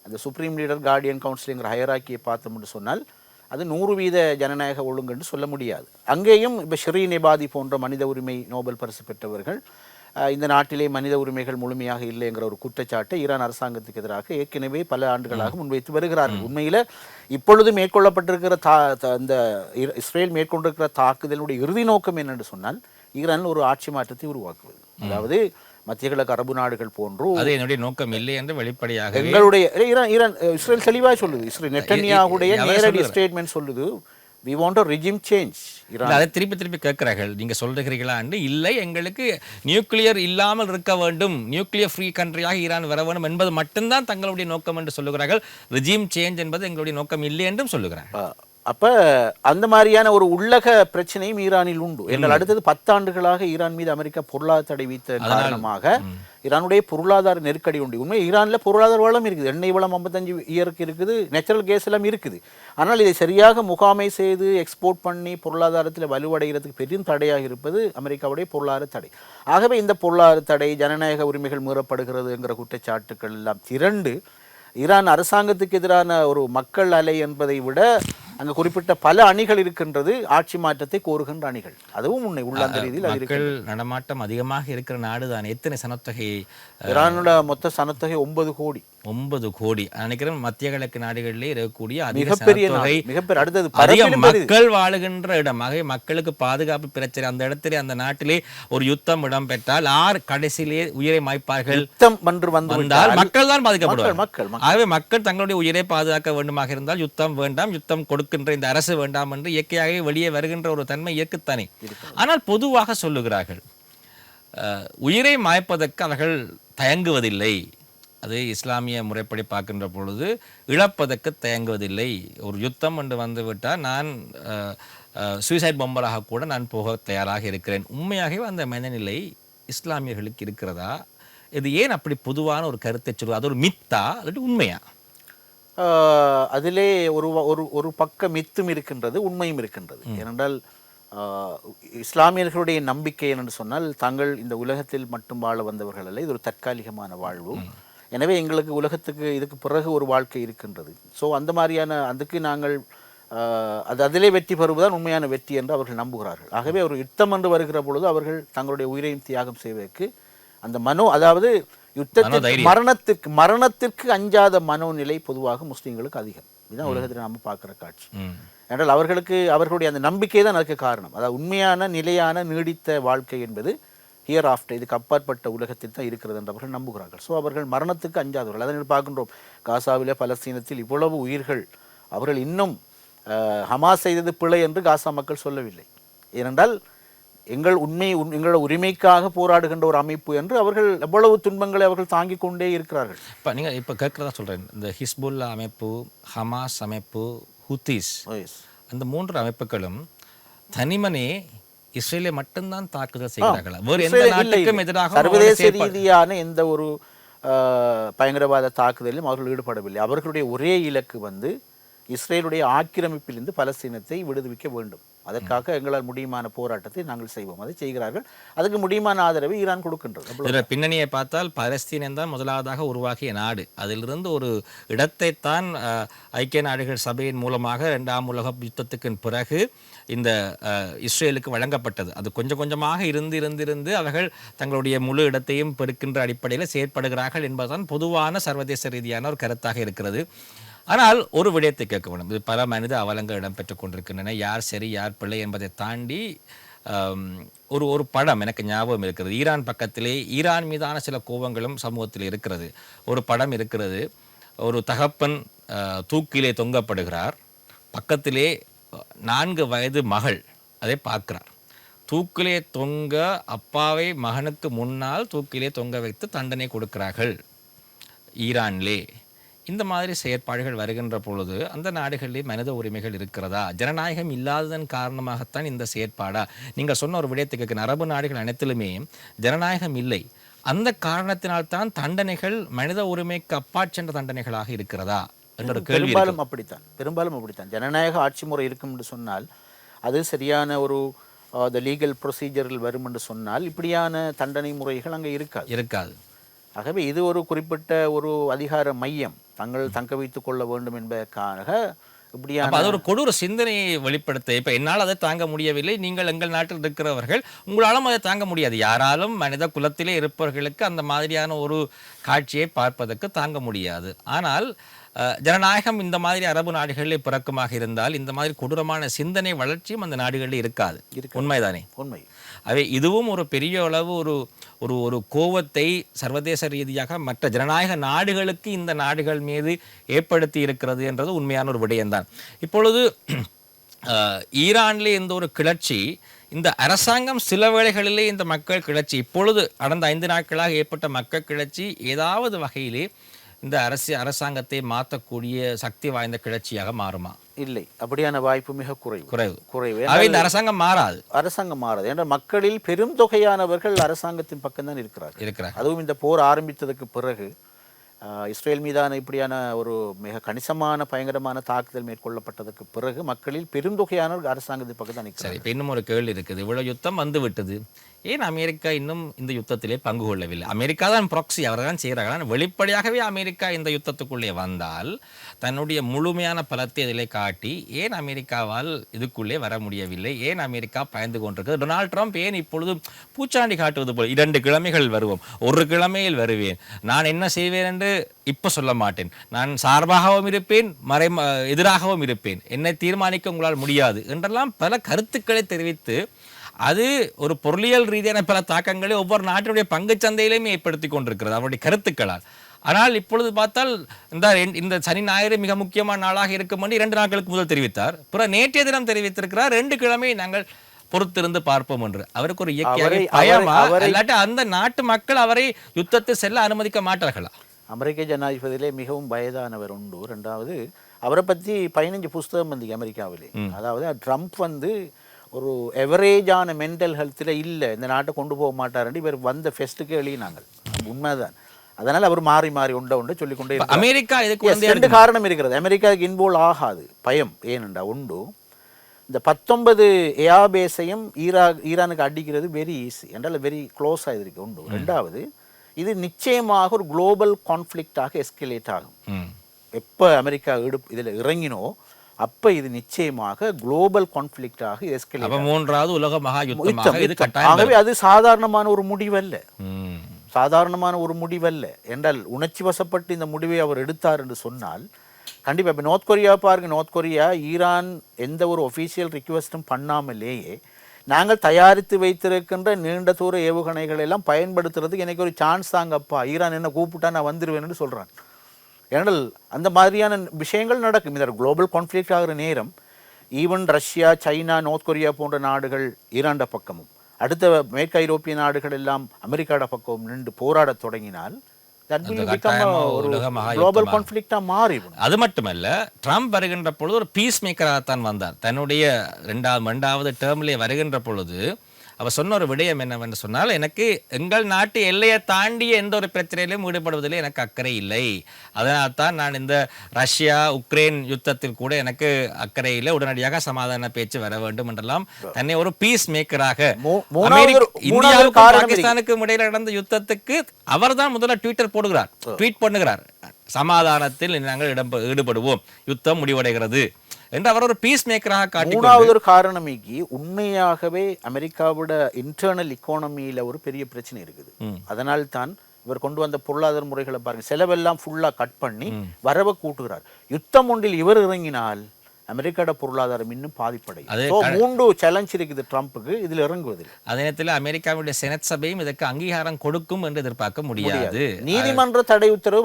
அந்த சுப்ரீம் லீடர் கார்டியன் கவுன்சிலுங்கிற ஹயராக்கியை பார்த்தோம் என்று சொன்னால் அது 100% ஜனநாயக ஒழுங்கு என்று சொல்ல முடியாது. அங்கேயும் இப்போ ஷிரீன் எபாதி போன்ற மனித உரிமை நோபல் பரிசு பெற்றவர்கள் இந்த நாட்டிலே மனித உரிமைகள் முழுமையாக இல்லைங்கிற ஒரு குற்றச்சாட்டை ஈரான் அரசாங்கத்துக்கு எதிராக ஏற்கனவே பல ஆண்டுகளாக முன்வைத்து வருகிறார்கள். உண்மையில் இப்பொழுது மேற்கொள்ளப்பட்டிருக்கிற இந்த இஸ்ரேல் மேற்கொண்டிருக்கிற தாக்குதலுடைய இறுதி நோக்கம் என்னென்று சொன்னால் ஈரானில் ஒரு ஆட்சி மாற்றத்தை உருவாக்குவது. அதாவது மத்திய கிழக்கு அரபு நாடுகள் போன்று அது என்னுடைய நோக்கம் இல்லை என்று வெளிப்படையாக எங்களுடைய இஸ்ரேல் தெளிவாக சொல்லுது. இஸ்ரேல் நெட்டன்யாஹுடைய நேரடி ஸ்டேட்மெண்ட் சொல்லுது, we want a regime change. அதை திருப்பி கேட்கிறார்கள், நீங்க சொல்றீங்களா? இல்லை, எங்களுக்கு நியூக்ளியர் இல்லாமல் இருக்க வேண்டும், நியூக்ளியர் ஃப்ரீ கண்ட்ரியாக ஈரான் வர வேண்டும் என்பது மட்டும்தான் தங்களுடைய நோக்கம் என்று சொல்லுகிறார்கள். ரிஜிம் சேஞ்ச் என்பது எங்களுடைய நோக்கம் இல்லை என்றும் சொல்லுகிறார்கள். அப்ப அந்த மாதிரியான ஒரு உள்ளக பிரச்சனையும் ஈரானில் உண்டு. என்றால் அடுத்தது 10 ஆண்டுகளாக ஈரான் மீது அமெரிக்கா பொருளாதார தடை விதித்த காரணமாக ஈரானுடைய பொருளாதார நெருக்கடி உண்டு. உண்மை ஈரான்ல பொருளாதார வளம் இருக்குது, எண்ணெய் வளம் 55 இயருக்கு இருக்குது, நேச்சுரல் கேஸ் எல்லாம் இருக்குது. ஆனால் இதை சரியாக முகாமை செய்து எக்ஸ்போர்ட் பண்ணி பொருளாதாரத்தில் வலுவடைகிறதுக்கு பெரும் தடையாக இருப்பது அமெரிக்காவுடைய பொருளாதார தடை. ஆகவே இந்த பொருளாதார தடை, ஜனநாயக உரிமைகள் மீறப்படுகிறதுங்கிற குற்றச்சாட்டுக்கள் எல்லாம் திரண்டு ஈரான் அரசாங்கத்துக்கு எதிரான ஒரு மக்கள் அலை என்பதை விட அங்கு குறிப்பிட்ட பல அணிகள் இருக்கின்றது, ஆட்சி மாற்றத்தை கோருகின்ற அணிகள். அதுவும் உண்மை. உள்ளாந்த ரீதியில் மக்கள் நடமாட்டம் அதிகமாக இருக்கிற நாடு தான். எத்தனை சனத்தொகை? ஈரானோட மொத்த சனத்தொகை 9 கோடி. 9 கோடி. நினைக்கிறேன் மத்திய கிழக்கு நாடுகளிலே இருக்கக்கூடிய மிகப்பெரிய அடுத்தது மக்கள் வாழுகின்ற இடம். ஆகவே மக்களுக்கு பாதுகாப்பு பிரச்சனை. அந்த இடத்திலே, அந்த நாட்டிலே ஒரு யுத்தம் இடம்பெற்றால் யார் கடைசியிலே உயிரை மாய்ப்பார்கள்? யுத்தம் என்று வந்தால் மக்கள் தான் பாதிக்கப்படுவார்கள். ஆகவே மக்கள் தங்களுடைய உயிரை பாதுகாக்க வேண்டுமாக இருந்தால் யுத்தம் வேண்டாம், யுத்தம் கொடுக்கின்ற இந்த அரசு வேண்டாம் என்று இயற்கையாகவே வெளியே வருகின்ற ஒரு தன்மை இயற்கத்தானே. ஆனால் பொதுவாக சொல்லுகிறார்கள், உயிரை மாய்ப்பதற்கு அவர்கள் தயங்குவதில்லை. அது இஸ்லாமிய முறைப்படி பார்க்கின்ற பொழுது இழப்பதற்கு தயங்குவதில்லை. ஒரு யுத்தம் என்று வந்துவிட்டால் நான் சூசைட் பொம்பராக கூட நான் போக தயாராக இருக்கிறேன். உண்மையாகவே அந்த மனநிலை இஸ்லாமியர்களுக்கு இருக்கிறதா? இது ஏன் அப்படி பொதுவான ஒரு கருத்தை சொல்வது? அது ஒரு மித்தா அல்லது உண்மையா? அதிலே ஒரு பக்க மித்தும் இருக்கின்றது, உண்மையும் இருக்கின்றது. ஏனென்றால் இஸ்லாமியர்களுடைய நம்பிக்கை என்று சொன்னால் தாங்கள் இந்த உலகத்தில் மட்டும் வாழ வந்தவர்கள் அல்ல, இது ஒரு தற்காலிகமான வாழ்வு. எனவே எங்களுக்கு உலகத்துக்கு இதுக்கு பிறகு ஒரு வாழ்க்கை இருக்கின்றது. ஸோ அந்த மாதிரியான அதுக்கு நாங்கள் அதிலே வெற்றி பெறுவதுதான் உண்மையான வெற்றி என்று அவர்கள் நம்புகிறார்கள். ஆகவே ஒரு யுத்தம் என்று வருகிற பொழுது அவர்கள் தங்களுடைய உயிரையும் தியாகம் செய்வதற்கு அந்த அதாவது யுத்தத்திற்கு மரணத்திற்கு அஞ்சாத மனோநிலை பொதுவாக முஸ்லீம்களுக்கு அதிகம். இதுதான் உலகத்தில் நாம் பார்க்குற காட்சி. என்றால் அவர்களுடைய அந்த நம்பிக்கை தான் அதுக்கு காரணம். அதாவது உண்மையான நிலையான நீடித்த வாழ்க்கை என்பது ஹியர் ஆஃப்டர், இதுக்கு அப்பாற்பட்ட உலகத்தில் தான் இருக்கிறது என்று அவர்கள் நம்புகிறார்கள். ஸோ அவர்கள் மரணத்துக்கு அஞ்சாதவர்கள். அதனால் பார்க்கின்றோம், காசாவிலே பலஸ்தீனத்தில் இவ்வளவு உயிர்கள். அவர்கள் இன்னும் ஹமாஸ் செய்தது பிழை என்று காசா மக்கள் சொல்லவில்லை. ஏனென்றால் எங்களோட உரிமைக்காக போராடுகின்ற ஒரு அமைப்பு என்று அவர்கள் எவ்வளவு துன்பங்களை அவர்கள் தாங்கிக் கொண்டே இருக்கிறார்கள். இப்போ நீங்கள் இப்போ கேட்குறதா சொல்கிறேன், இந்த ஹிஸ்புல்லா அமைப்பு, ஹமாஸ் அமைப்பு, ஹூத்திஸ், அந்த 3 அமைப்புகளும் தனிமனே இஸ்ரேலை மட்டும்தான் தாக்குதல் செய்கிறார்களா? வேறு எந்த இஸ்ரேல் இல்லை, நாட்டுக்கும் இல்லை. எதிராக சர்வதேச ரீதியான எந்த ஒரு பயங்கரவாத தாக்குதலிலும் அவர்கள் ஈடுபடவில்லை. அவர்களுடைய ஒரே இலக்கு வந்து இஸ்ரேலுடைய ஆக்கிரமிப்பிலிருந்து பலஸ்தீனத்தை விடுவிக்க வேண்டும். அதற்காக எங்களால் முடியுமான போராட்டத்தை நாங்கள் செய்வோம். அதை செய்கிறார்கள். அதுக்கு முடியுமான ஆதரவை ஈரான் கொடுக்கின்றது. இதில் பின்னணியை பார்த்தால் பலஸ்தீனம் தான் முதலாவதாக உருவாகிய நாடு. அதிலிருந்து ஒரு இடத்தைத்தான் ஐக்கிய நாடுகள் சபையின் மூலமாக 2ஆம் உலக யுத்தத்துக்கு பிறகு இந்த இஸ்ரேலுக்கு வழங்கப்பட்டது. அது கொஞ்சம் கொஞ்சமாக இருந்து அவர்கள் தங்களுடைய முழு இடத்தையும் பெருக்கின்ற அடிப்படையில் செயற்படுகிறார்கள் என்பதுதான் பொதுவான சர்வதேச ரீதியான ஒரு கருத்தாக இருக்கிறது. ஆனால் ஒரு விடயத்தை கேட்க வேண்டும். இது பல மனித அவலங்கள் இடம்பெற்றுக் கொண்டிருக்கின்றன. யார் சரி யார் பிள்ளை என்பதை தாண்டி ஒரு படம் எனக்கு ஞாபகம் இருக்கிறது. ஈரான் பக்கத்திலே ஈரான் மீதான சில கோபங்களும் சமூகத்தில் இருக்கிறது. ஒரு படம் இருக்கிறது. ஒரு தகப்பன் தூக்கிலே தொங்கப்படுகிறார். பக்கத்திலே 4 வயது மகள் அதை பார்க்கிறார். தூக்கிலே தொங்க அப்பாவை மகனுக்கு முன்னால் தூக்கிலே தொங்க வைத்து தண்டனை கொடுக்கிறார்கள் ஈரானிலே. இந்த மாதிரி செயற்பாடுகள் வருகின்ற பொழுது அந்த நாடுகளிலே மனித உரிமைகள் இருக்கிறதா? ஜனநாயகம் இல்லாததன் காரணமாகத்தான் இந்த செயற்பாடா? நீங்கள் சொன்ன ஒரு விடயத்துக்கு அரபு நாடுகள் அனைத்திலுமே ஜனநாயகம் இல்லை. அந்த காரணத்தினால்தான் தண்டனைகள் மனித உரிமைக்கு அப்பாற் சென்ற தண்டனைகளாக இருக்கிறதா என்ற ஒரு கேள்வி. பெரும்பாலும் அப்படித்தான் ஜனநாயக ஆட்சி முறை இருக்கும் என்று சொன்னால், அது சரியான ஒரு லீகல் ப்ரொசீஜர்கள் வரும் என்று சொன்னால் இப்படியான தண்டனை முறைகள் அங்கே இருக்காது. ஆகவே இது ஒரு குறிப்பிட்ட ஒரு அதிகார மையம் தங்கள் தங்க வைத்துக் கொள்ள வேண்டும் என்பதற்காக இப்படியான அது ஒரு கொடூர சிந்தனையை வெளிப்படுத்த. இப்ப என்னால் அதை தாங்க முடியவில்லை, நீங்கள் எங்கள் நாட்டில் இருக்கிறவர்கள் உங்களாலும் அதை தாங்க முடியாது. யாராலும் மனித குலத்திலே இருப்பவர்களுக்கு அந்த மாதிரியான ஒரு காட்சியை பார்ப்பதற்கு தாங்க முடியாது. ஆனால் ஜனநாயகம் இந்த மாதிரி அரபு நாடுகளில் பிறக்கமாக இருந்தால் இந்த மாதிரி கொடூரமான சிந்தனை வளர்ச்சியும் அந்த நாடுகளில் இருக்காது. உண்மைதானே? உண்மை. அவை இதுவும் ஒரு பெரிய அளவு ஒரு கோபத்தை சர்வதேச ரீதியாக மற்ற ஜனநாயக நாடுகளுக்கு இந்த நாடுகள் மீது ஏற்படுத்தி இருக்கிறது என்றது உண்மையான ஒரு விடயம்தான். இப்பொழுது ஈரானிலே இந்த ஒரு கிளர்ச்சி, இந்த அரசாங்கம் சில வேளைகளிலே இந்த மக்கள் கிளர்ச்சி, இப்பொழுது கடந்த 5 நாட்களாக ஏற்பட்ட மக்கள் கிளர்ச்சி ஏதாவது வகையிலே இந்த அரசாங்கத்தை மாற்றக்கூடிய சக்தி வாய்ந்த கிளர்ச்சியாக மாறுமா? இல்லை, அப்படியான வாய்ப்பு மிக குறைவு. இந்த அரசாங்கம் மாறாது. ஏன்னா மக்களில் பெரும் தொகையானவர்கள் அரசாங்கத்தின் பக்கம் தான் இருக்கிறார். அதுவும் இந்த போர் ஆரம்பித்ததுக்கு பிறகு இஸ்ரேல் மீதான இப்படியான ஒரு மிக கணிசமான பயங்கரமான தாக்குதல் மேற்கொள்ளப்பட்டதுக்கு பிறகு மக்களில் பெருந்தொகையானவர்கள் அரசாங்கத்தின் பக்கம் தான் இருக்கிறார். இப்போ இன்னும் ஒரு கேள்வி இருக்குது. இவ்வளவு யுத்தம் வந்து விட்டது, ஏன் அமெரிக்கா இன்னும் இந்த யுத்தத்திலே பங்கு கொள்ளவில்லை? அமெரிக்கா தான் ப்ராக்ஸி, அவர்கள் தான் செய்கிறார்கள். வெளிப்படையாகவே அமெரிக்கா இந்த யுத்தத்துக்குள்ளே வந்தால் தன்னுடைய முழுமையான பலத்தை இதிலே காட்டி ஏன் அமெரிக்காவால் இதுக்குள்ளே வர முடியவில்லை? ஏன் அமெரிக்கா பயந்து கொண்டிருக்கிறது? டொனால்ட் ட்ரம்ப் ஏன் இப்பொழுது பூச்சாண்டி காட்டுவது போல் 2 கிழமைகள் வருவோம், ஒரு கிழமையில் வருவேன், நான் என்ன செய்வேன் என்று இப்போ சொல்ல மாட்டேன், நான் சார்பாகவும் இருப்பேன், எதிராகவும் இருப்பேன், என்னை தீர்மானிக்க உங்களால் முடியாது என்றெல்லாம் பல கருத்துக்களை தெரிவித்து அது ஒரு பொருளியல் ரீதியான பல தாக்கங்களை ஒவ்வொரு நாட்டினுடைய பங்கு சந்தையிலுமே ஏற்படுத்தி கொண்டிருக்கிறது அவருடைய கருத்துக்களால். ஆனால் இப்பொழுது பார்த்தால் இந்த சனி ஞாயிறு மிக முக்கியமான நாளாக இருக்கும் என்று 2 நாட்களுக்கு முதல் தெரிவித்தார். பிறகு நேற்றைய தினம் தெரிவித்திருக்கிறார் 2 கிழமை நாங்கள் பொறுத்திருந்து பார்ப்போம் என்று. அவருக்கு ஒரு பயமா, இல்லாட்டி அந்த நாட்டு மக்கள் அவரை யுத்தத்தை செல்ல அனுமதிக்க மாட்டார்களா? அமெரிக்க ஜனாதிபதியிலே மிகவும் வயதானவர் உண்டு. 2வது அவரை பற்றி 15 புஸ்தகம் வந்து அமெரிக்காவிலே. அதாவது ட்ரம்ப் வந்து ஒரு எவரேஜான மென்டல் ஹெல்த்தில் இல்லை, இந்த நாட்டை கொண்டு போக மாட்டாருன்னு இவர் வந்த ஃபெஸ்ட்டுக்கே எழுதினாங்க. உண்மைதான். அதனால் அவர் மாறி உண்டு சொல்லிக்கொண்டே அமெரிக்கா இதுக்கு 2 காரணம் இருக்கிறது. அமெரிக்காவுக்கு இன்வால்வ் ஆகாது பயம். ஏனென்றா உண்டு, இந்த 19 ஏர்பேஸையும் ஈரானுக்கு அடிக்கிறது வெரி ஈஸி என்றால் வெரி க்ளோஸ் ஆகிருக்கு உண்டு. 2வது இது நிச்சயமாக ஒரு குளோபல் கான்ஃப்ளிக்டாக எஸ்கலேட் ஆகும். எப்போ அமெரிக்கா இதில் இறங்கினோ அப்போ இது நிச்சயமாக குளோபல் கான்ஃப்ளிக்டாக எஸ்கலேட். 3வது உலக மகா யுத்தம். ஆகவே அது சாதாரணமான ஒரு முடிவல்ல என்றால் உணர்ச்சி வசப்பட்டு இந்த முடிவை அவர் எடுத்தார் என்று சொன்னால் கண்டிப்பாக. இப்போ நார்த் கொரியா பாருங்க, நார்த் கொரியா ஈரான் எந்த ஒரு ஒஃபீஷியல் ரிக்வெஸ்ட்டும் பண்ணாமலேயே நாங்கள் தயாரித்து வைத்திருக்கின்ற நீண்ட தூர ஏவுகணைகள் எல்லாம் பயன்படுத்துறதுக்கு எனக்கு ஒரு சான்ஸ் தாங்கப்பா, ஈரான் என்ன கூப்பிட்டா நான் வந்துடுவேன்னு சொல்கிறான். ஏனால் அந்த மாதிரியான விஷயங்கள் நடக்கும். இந்த குளோபல் கான்ஃப்ளிக்ட் ஆகிற நேரம் even Russia, China, north Korea போன்ற நாடுகள் ஈரான் பக்கமும் அடுத்த மேற்கு ஐரோப்பிய நாடுகள் எல்லாம் அமெரிக்காட பக்கமும் நின்று போராட தொடங்கினால் that will அந்த become கட்டாயமா ஒரு உலக மகா குளோபல் யுத்தமாக. கான்ஃப்ளிக்டா மாறிவிடும். அது மட்டுமல்ல, ட்ரம்ப் வருகின்ற பொழுது ஒரு பீஸ் மேக்கராகத்தான் வந்தார். தன்னுடைய இரண்டாவது டேர்ம்லே வருகின்ற பொழுது அவர் சொன்ன ஒரு விடயம் என்னவென்று சொன்னால், எனக்கு எங்கள் நாட்டு எல்லையை தாண்டிய எந்த ஒரு பிரச்சனையிலும் ஈடுபடுவதில் எனக்கு அக்கறை இல்லை. அதனால் தான் நான் இந்த ரஷ்யா உக்ரைன் யுத்தத்தில் கூட எனக்கு அக்கறை இல்லை, உடனடியாக சமாதான பேச்சு வர வேண்டும் என்றெல்லாம் தன்னை ஒரு பீஸ் மேக்கராக இந்தியாவுக்கும் பாகிஸ்தானுக்கும் இடையில நடந்த யுத்தத்துக்கு அவர் தான் முதல்ல ட்வீட் பண்ணுகிறார், சமாதானத்தில் நாங்கள் ஈடுபடுவோம், யுத்தம் முடிவடைகிறது என்று அவர் ஒரு பீஸ் மேக்கராக காட்டி. மூணாவது ஒரு காரணம் உண்மையாகவே அமெரிக்காவோட இன்டர்னல் இக்கானமியில ஒரு பெரிய பிரச்சனை இருக்குது. அதனால் தான் இவர் கொண்டு வந்த பொருளாதார முறைகளை பாருங்க, செலவெல்லாம் ஃபுல்லா கட் பண்ணி வரவை கூட்டுகிறார். யுத்தம் ஒன்றில் இவர் இறங்கினால் அமெரிக்காவோட பொருளாதாரம் இன்னும் பாதிப்படையும். மூன்று சேலஞ்ச் இருக்குது ட்ரம்புக்கு இதில் இறங்குவதில். அதே நேரத்தில் அமெரிக்காவுடைய செனட் சபையும் இதற்கு அங்கீகாரம் கொடுக்கும் என்று எதிர்பார்க்க முடியாது. நீதிமன்ற தடை உத்தரவு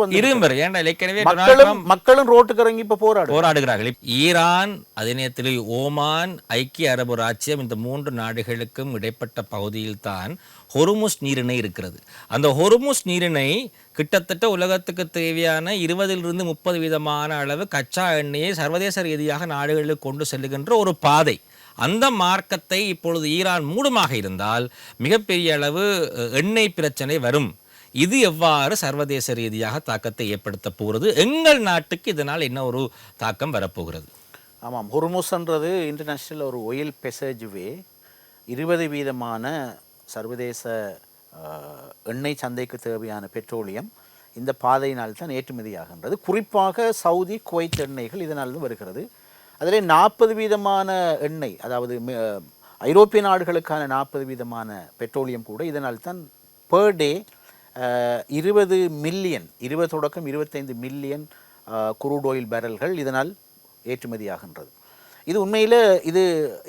மக்களும் ரோட்டுக்கு இறங்கி இப்ப போராடுகிறார்கள். ஈரான், அதே நேரத்தில் ஓமான், ஐக்கிய அரபு ராச்சியம், இந்த மூன்று நாடுகளுக்கும் இடைப்பட்ட பகுதியில் தான் ஹொர்முஸ் நீரிணை இருக்கிறது. அந்த ஹொர்முஸ் நீரிணை கிட்டத்தட்ட உலகத்துக்கு தேவையான 20-30% அளவு கச்சா எண்ணெயை சர்வதேச ரீதியாக நாடுகளுக்கு கொண்டு செல்லுகின்ற ஒரு பாதை. அந்த மார்க்கத்தை இப்பொழுது ஈரான் மூடுமாக இருந்தால் மிகப்பெரிய அளவு எண்ணெய் பிரச்சனை வரும். இது எவ்வாறு சர்வதேச ரீதியாக தாக்கத்தை ஏற்படுத்த போகிறது, எங்கள் நாட்டுக்கு இதனால் என்ன ஒரு தாக்கம் வரப்போகிறது? ஆமாம், ஹொர்முஸ்ன்றது இன்டர்நேஷ்னல் ஒரு ஒயில் பெசேஜ் வே. 20% சர்வதேச எண்ணெய் சந்தைக்கு தேவையான பெட்ரோலியம் இந்த பாதையினால் தான் ஏற்றுமதியாகின்றது. குறிப்பாக சவுதி, குவைத் எண்ணெய்கள் இதனால் வருகிறது. அதில் 40% எண்ணெய், அதாவது ஐரோப்பிய நாடுகளுக்கான 40% பெட்ரோலியம் கூட இதனால் தான் per day 20 million 20-25 million crude oil பேரல்கள் இதனால் ஏற்றுமதியாகின்றது. இது உண்மையில்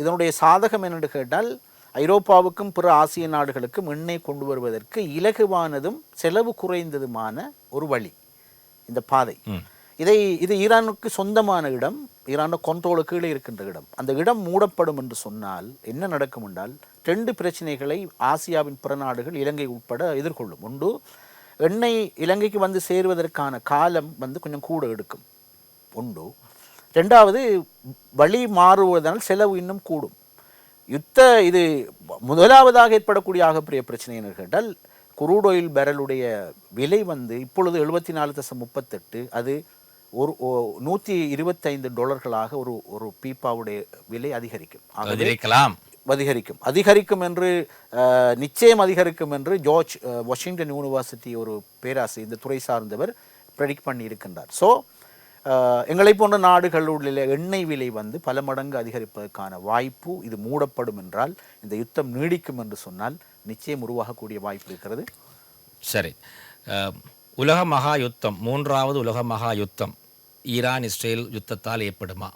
இதனுடைய சாதகம் என்னென்று கேட்டால், ஐரோப்பாவுக்கும் பிற ஆசிய நாடுகளுக்கும் எண்ணெய் கொண்டு வருவதற்கு இலகுவானதும் செலவு குறைந்ததுமான ஒரு வழி இந்த பாதை. இது ஈரானுக்கு சொந்தமான இடம், ஈரான கண்ட்ரோலு கீழே இருக்கின்ற இடம். அந்த இடம் மூடப்படும் என்று சொன்னால் என்ன நடக்கும் என்றால், 2 பிரச்சனைகளை ஆசியாவின் பிற நாடுகள் இலங்கை உட்பட எதிர்கொள்ளும். ஒன்று, எண்ணெய் இலங்கைக்கு வந்து சேருவதற்கான காலம் கொஞ்சம் கூட எடுக்கும் ஒன்று. 2வது, வழி மாறுவதனால் செலவு இன்னும் கூடும். இது முதலாவதாக ஏற்படக்கூடிய ஆகப்பெரிய பிரச்சனை என்ன கேட்டால், குரூட் ஆயில் பேரலுடைய விலை இப்பொழுது $74.38, அது ஒரு $125 ஒரு பீப்பாவுடைய விலை அதிகரிக்கும் என்று நிச்சயம் அதிகரிக்கும் என்று ஜார்ஜ் வாஷிங்டன் யூனிவர்சிட்டி ஒரு பேராசிரியர், இந்த துறை சார்ந்தவர் ப்ரெடிக்ட் பண்ணி இருக்கின்றார். ஸோ எங்களை போன்ற நாடுகளுடைய எண்ணெய் விலை பல மடங்கு அதிகரிப்பதற்கான வாய்ப்பு, இது மூடப்படும் என்றால், இந்த யுத்தம் நீடிக்கும் என்று சொன்னால் நிச்சயம் உருவாகக்கூடிய வாய்ப்பு இருக்கிறது. சரி, உலக மகா யுத்தம், 3வது உலக மகா யுத்தம் ஈரான் இஸ்ரேல் யுத்தத்தால் ஏற்படுமா?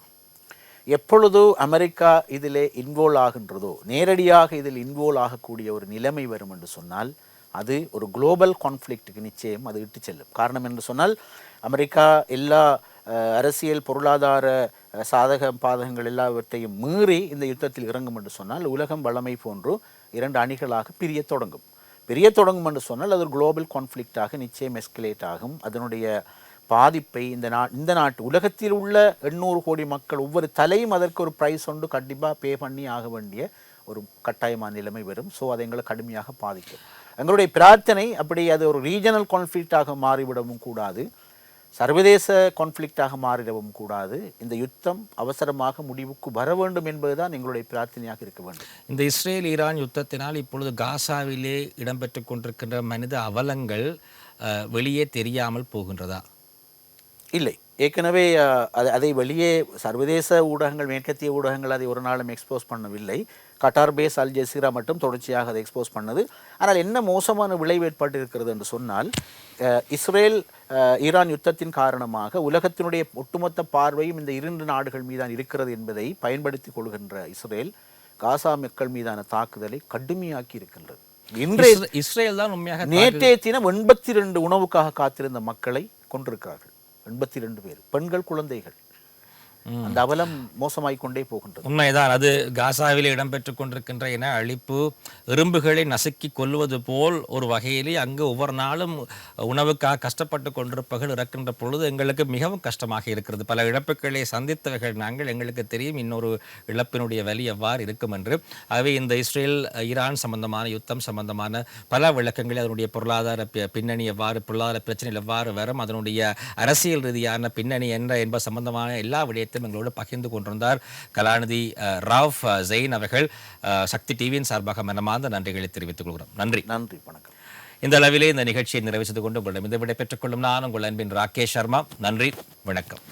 எப்பொழுது அமெரிக்கா இதில் இன்வால்வ் ஆகின்றதோ, நேரடியாக இதில் இன்வால்வ் ஆகக்கூடிய ஒரு நிலைமை வரும் என்று சொன்னால், அது ஒரு குளோபல் கான்ஃப்ளிக்ட்டுக்கு நிச்சயம் அது இட்டு செல்லும். காரணம் என்று சொன்னால், அமெரிக்கா எல்லா அரசியல் பொருளாதார சாதக பாதகங்கள் எல்லாவற்றையும் மீறி இந்த யுத்தத்தில் இறங்கும் என்று சொன்னால், உலகம் வளமை போன்று 2 அணிகளாக பிரிய தொடங்கும் என்று சொன்னால், அது ஒரு குளோபல் கான்ஃப்ளிக்டாக நிச்சயம் எஸ்கலேட் ஆகும். அதனுடைய பாதிப்பை இந்த நாட்டு உலகத்தில் உள்ள 800 கோடி மக்கள் ஒவ்வொரு தலையும் அதற்கு ஒரு ப்ரைஸ் ஒன்று கண்டிப்பாக பே பண்ணி ஆக வேண்டிய ஒரு கட்டாயமான நிலைமை வரும். ஸோ அதை எங்களை கடுமையாக பாதிக்கும். எங்களுடைய பிரார்த்தனை அப்படி அது ஒரு ரீஜனல் கான்ஃப்ளிக்டாக மாறிவிடவும் கூடாது, சர்வதேச கான்ஃப்ளிக்டாக மாறிடவும் கூடாது. இந்த யுத்தம் அவசரமாக முடிவுக்கு வர வேண்டும் என்பதுதான் எங்களுடைய பிரார்த்தனையாக இருக்க வேண்டும். இந்த இஸ்ரேல் ஈரான் யுத்தத்தினால் இப்பொழுது காசாவிலே இடம்பெற்று கொண்டிருக்கின்ற மனித அவலங்கள் வெளியே தெரியாமல் போகின்றதா? இல்லை, ஏற்கனவே அதை வெளியே சர்வதேச ஊடகங்கள், மேற்கத்திய ஊடகங்கள் அதை ஒரு நாளும் எக்ஸ்போஸ் பண்ணவில்லை. கட்டார் பேஸ் அல் ஜசீரா மட்டும் தொடர்ச்சியாக அதை எக்ஸ்போஸ் பண்ணது. ஆனால் என்ன மோசமான விளைவு ஏற்பட்டு இருக்கிறது என்று சொன்னால், இஸ்ரேல் ஈரான் யுத்தத்தின் காரணமாக உலகத்தினுடைய ஒட்டுமொத்த பார்வையும் இந்த 2 நாடுகள் மீதான் இருக்கிறது என்பதை பயன்படுத்தி கொள்கின்ற இஸ்ரேல் காசா மக்கள் மீதான தாக்குதலை கடுமையாக்கி இருக்கின்றது. இஸ்ரேல் தான் உண்மையாக நேற்றைய தினம் 82 உணவுக்காக காத்திருந்த மக்களை கொண்டிருக்கிறார்கள். 82 பேர், பெண்கள், குழந்தைகள். அந்த அவலம் மோசமாய் கொண்டே போகின்றது. உண்மைதான். அது காசாவில் இடம்பெற்றுக் கொண்டிருக்கின்ற இன அழிப்பு எறும்புகளை நசுக்கி கொல்வது போல் ஒரு வகையிலே அங்கு ஒவ்வொரு நாளும் உணவுக்காக கஷ்டப்பட்டு கொண்டிருப்பவர்கள் இறக்கின்ற பொழுது எங்களுக்கு மிகவும் கஷ்டமாக இருக்கிறது. பல இழப்புகளை சந்தித்தவர்கள் நாங்கள், எங்களுக்கு தெரியும் இன்னொரு இழப்பினுடைய வலி எவ்வாறு இருக்கும் என்று. ஆகவே இந்த இஸ்ரேல் ஈரான் சம்பந்தமான யுத்தம் சம்பந்தமான பல விளக்கங்களை, அதனுடைய பொருளாதார பின்னணி எவ்வாறு, பொருளாதார பிரச்சனைகள் எவ்வாறு வரும், அதனுடைய அரசியல் ரீதியான பின்னணி என்பது சம்பந்தமான எல்லா விடயத்தையும் எங்களோடு பகிர்ந்து கொண்டிருந்தார் கலாநிதி ராவ் ஜெயின் அவர்கள். சக்தி டிவியின் சார்பாக மனமார்ந்த நன்றிகளை தெரிவித்துக் கொள்கிறோம். நன்றி. நன்றி, வணக்கம். இந்த அளவிலே இந்த நிகழ்ச்சியை நிறைவு செய்து கொண்டு உங்களிடம் இந்த விடை பெற்றுக் கொள்ளும் நான் உங்கள் அன்பின் ராகேஷ் சர்மா. நன்றி, வணக்கம்.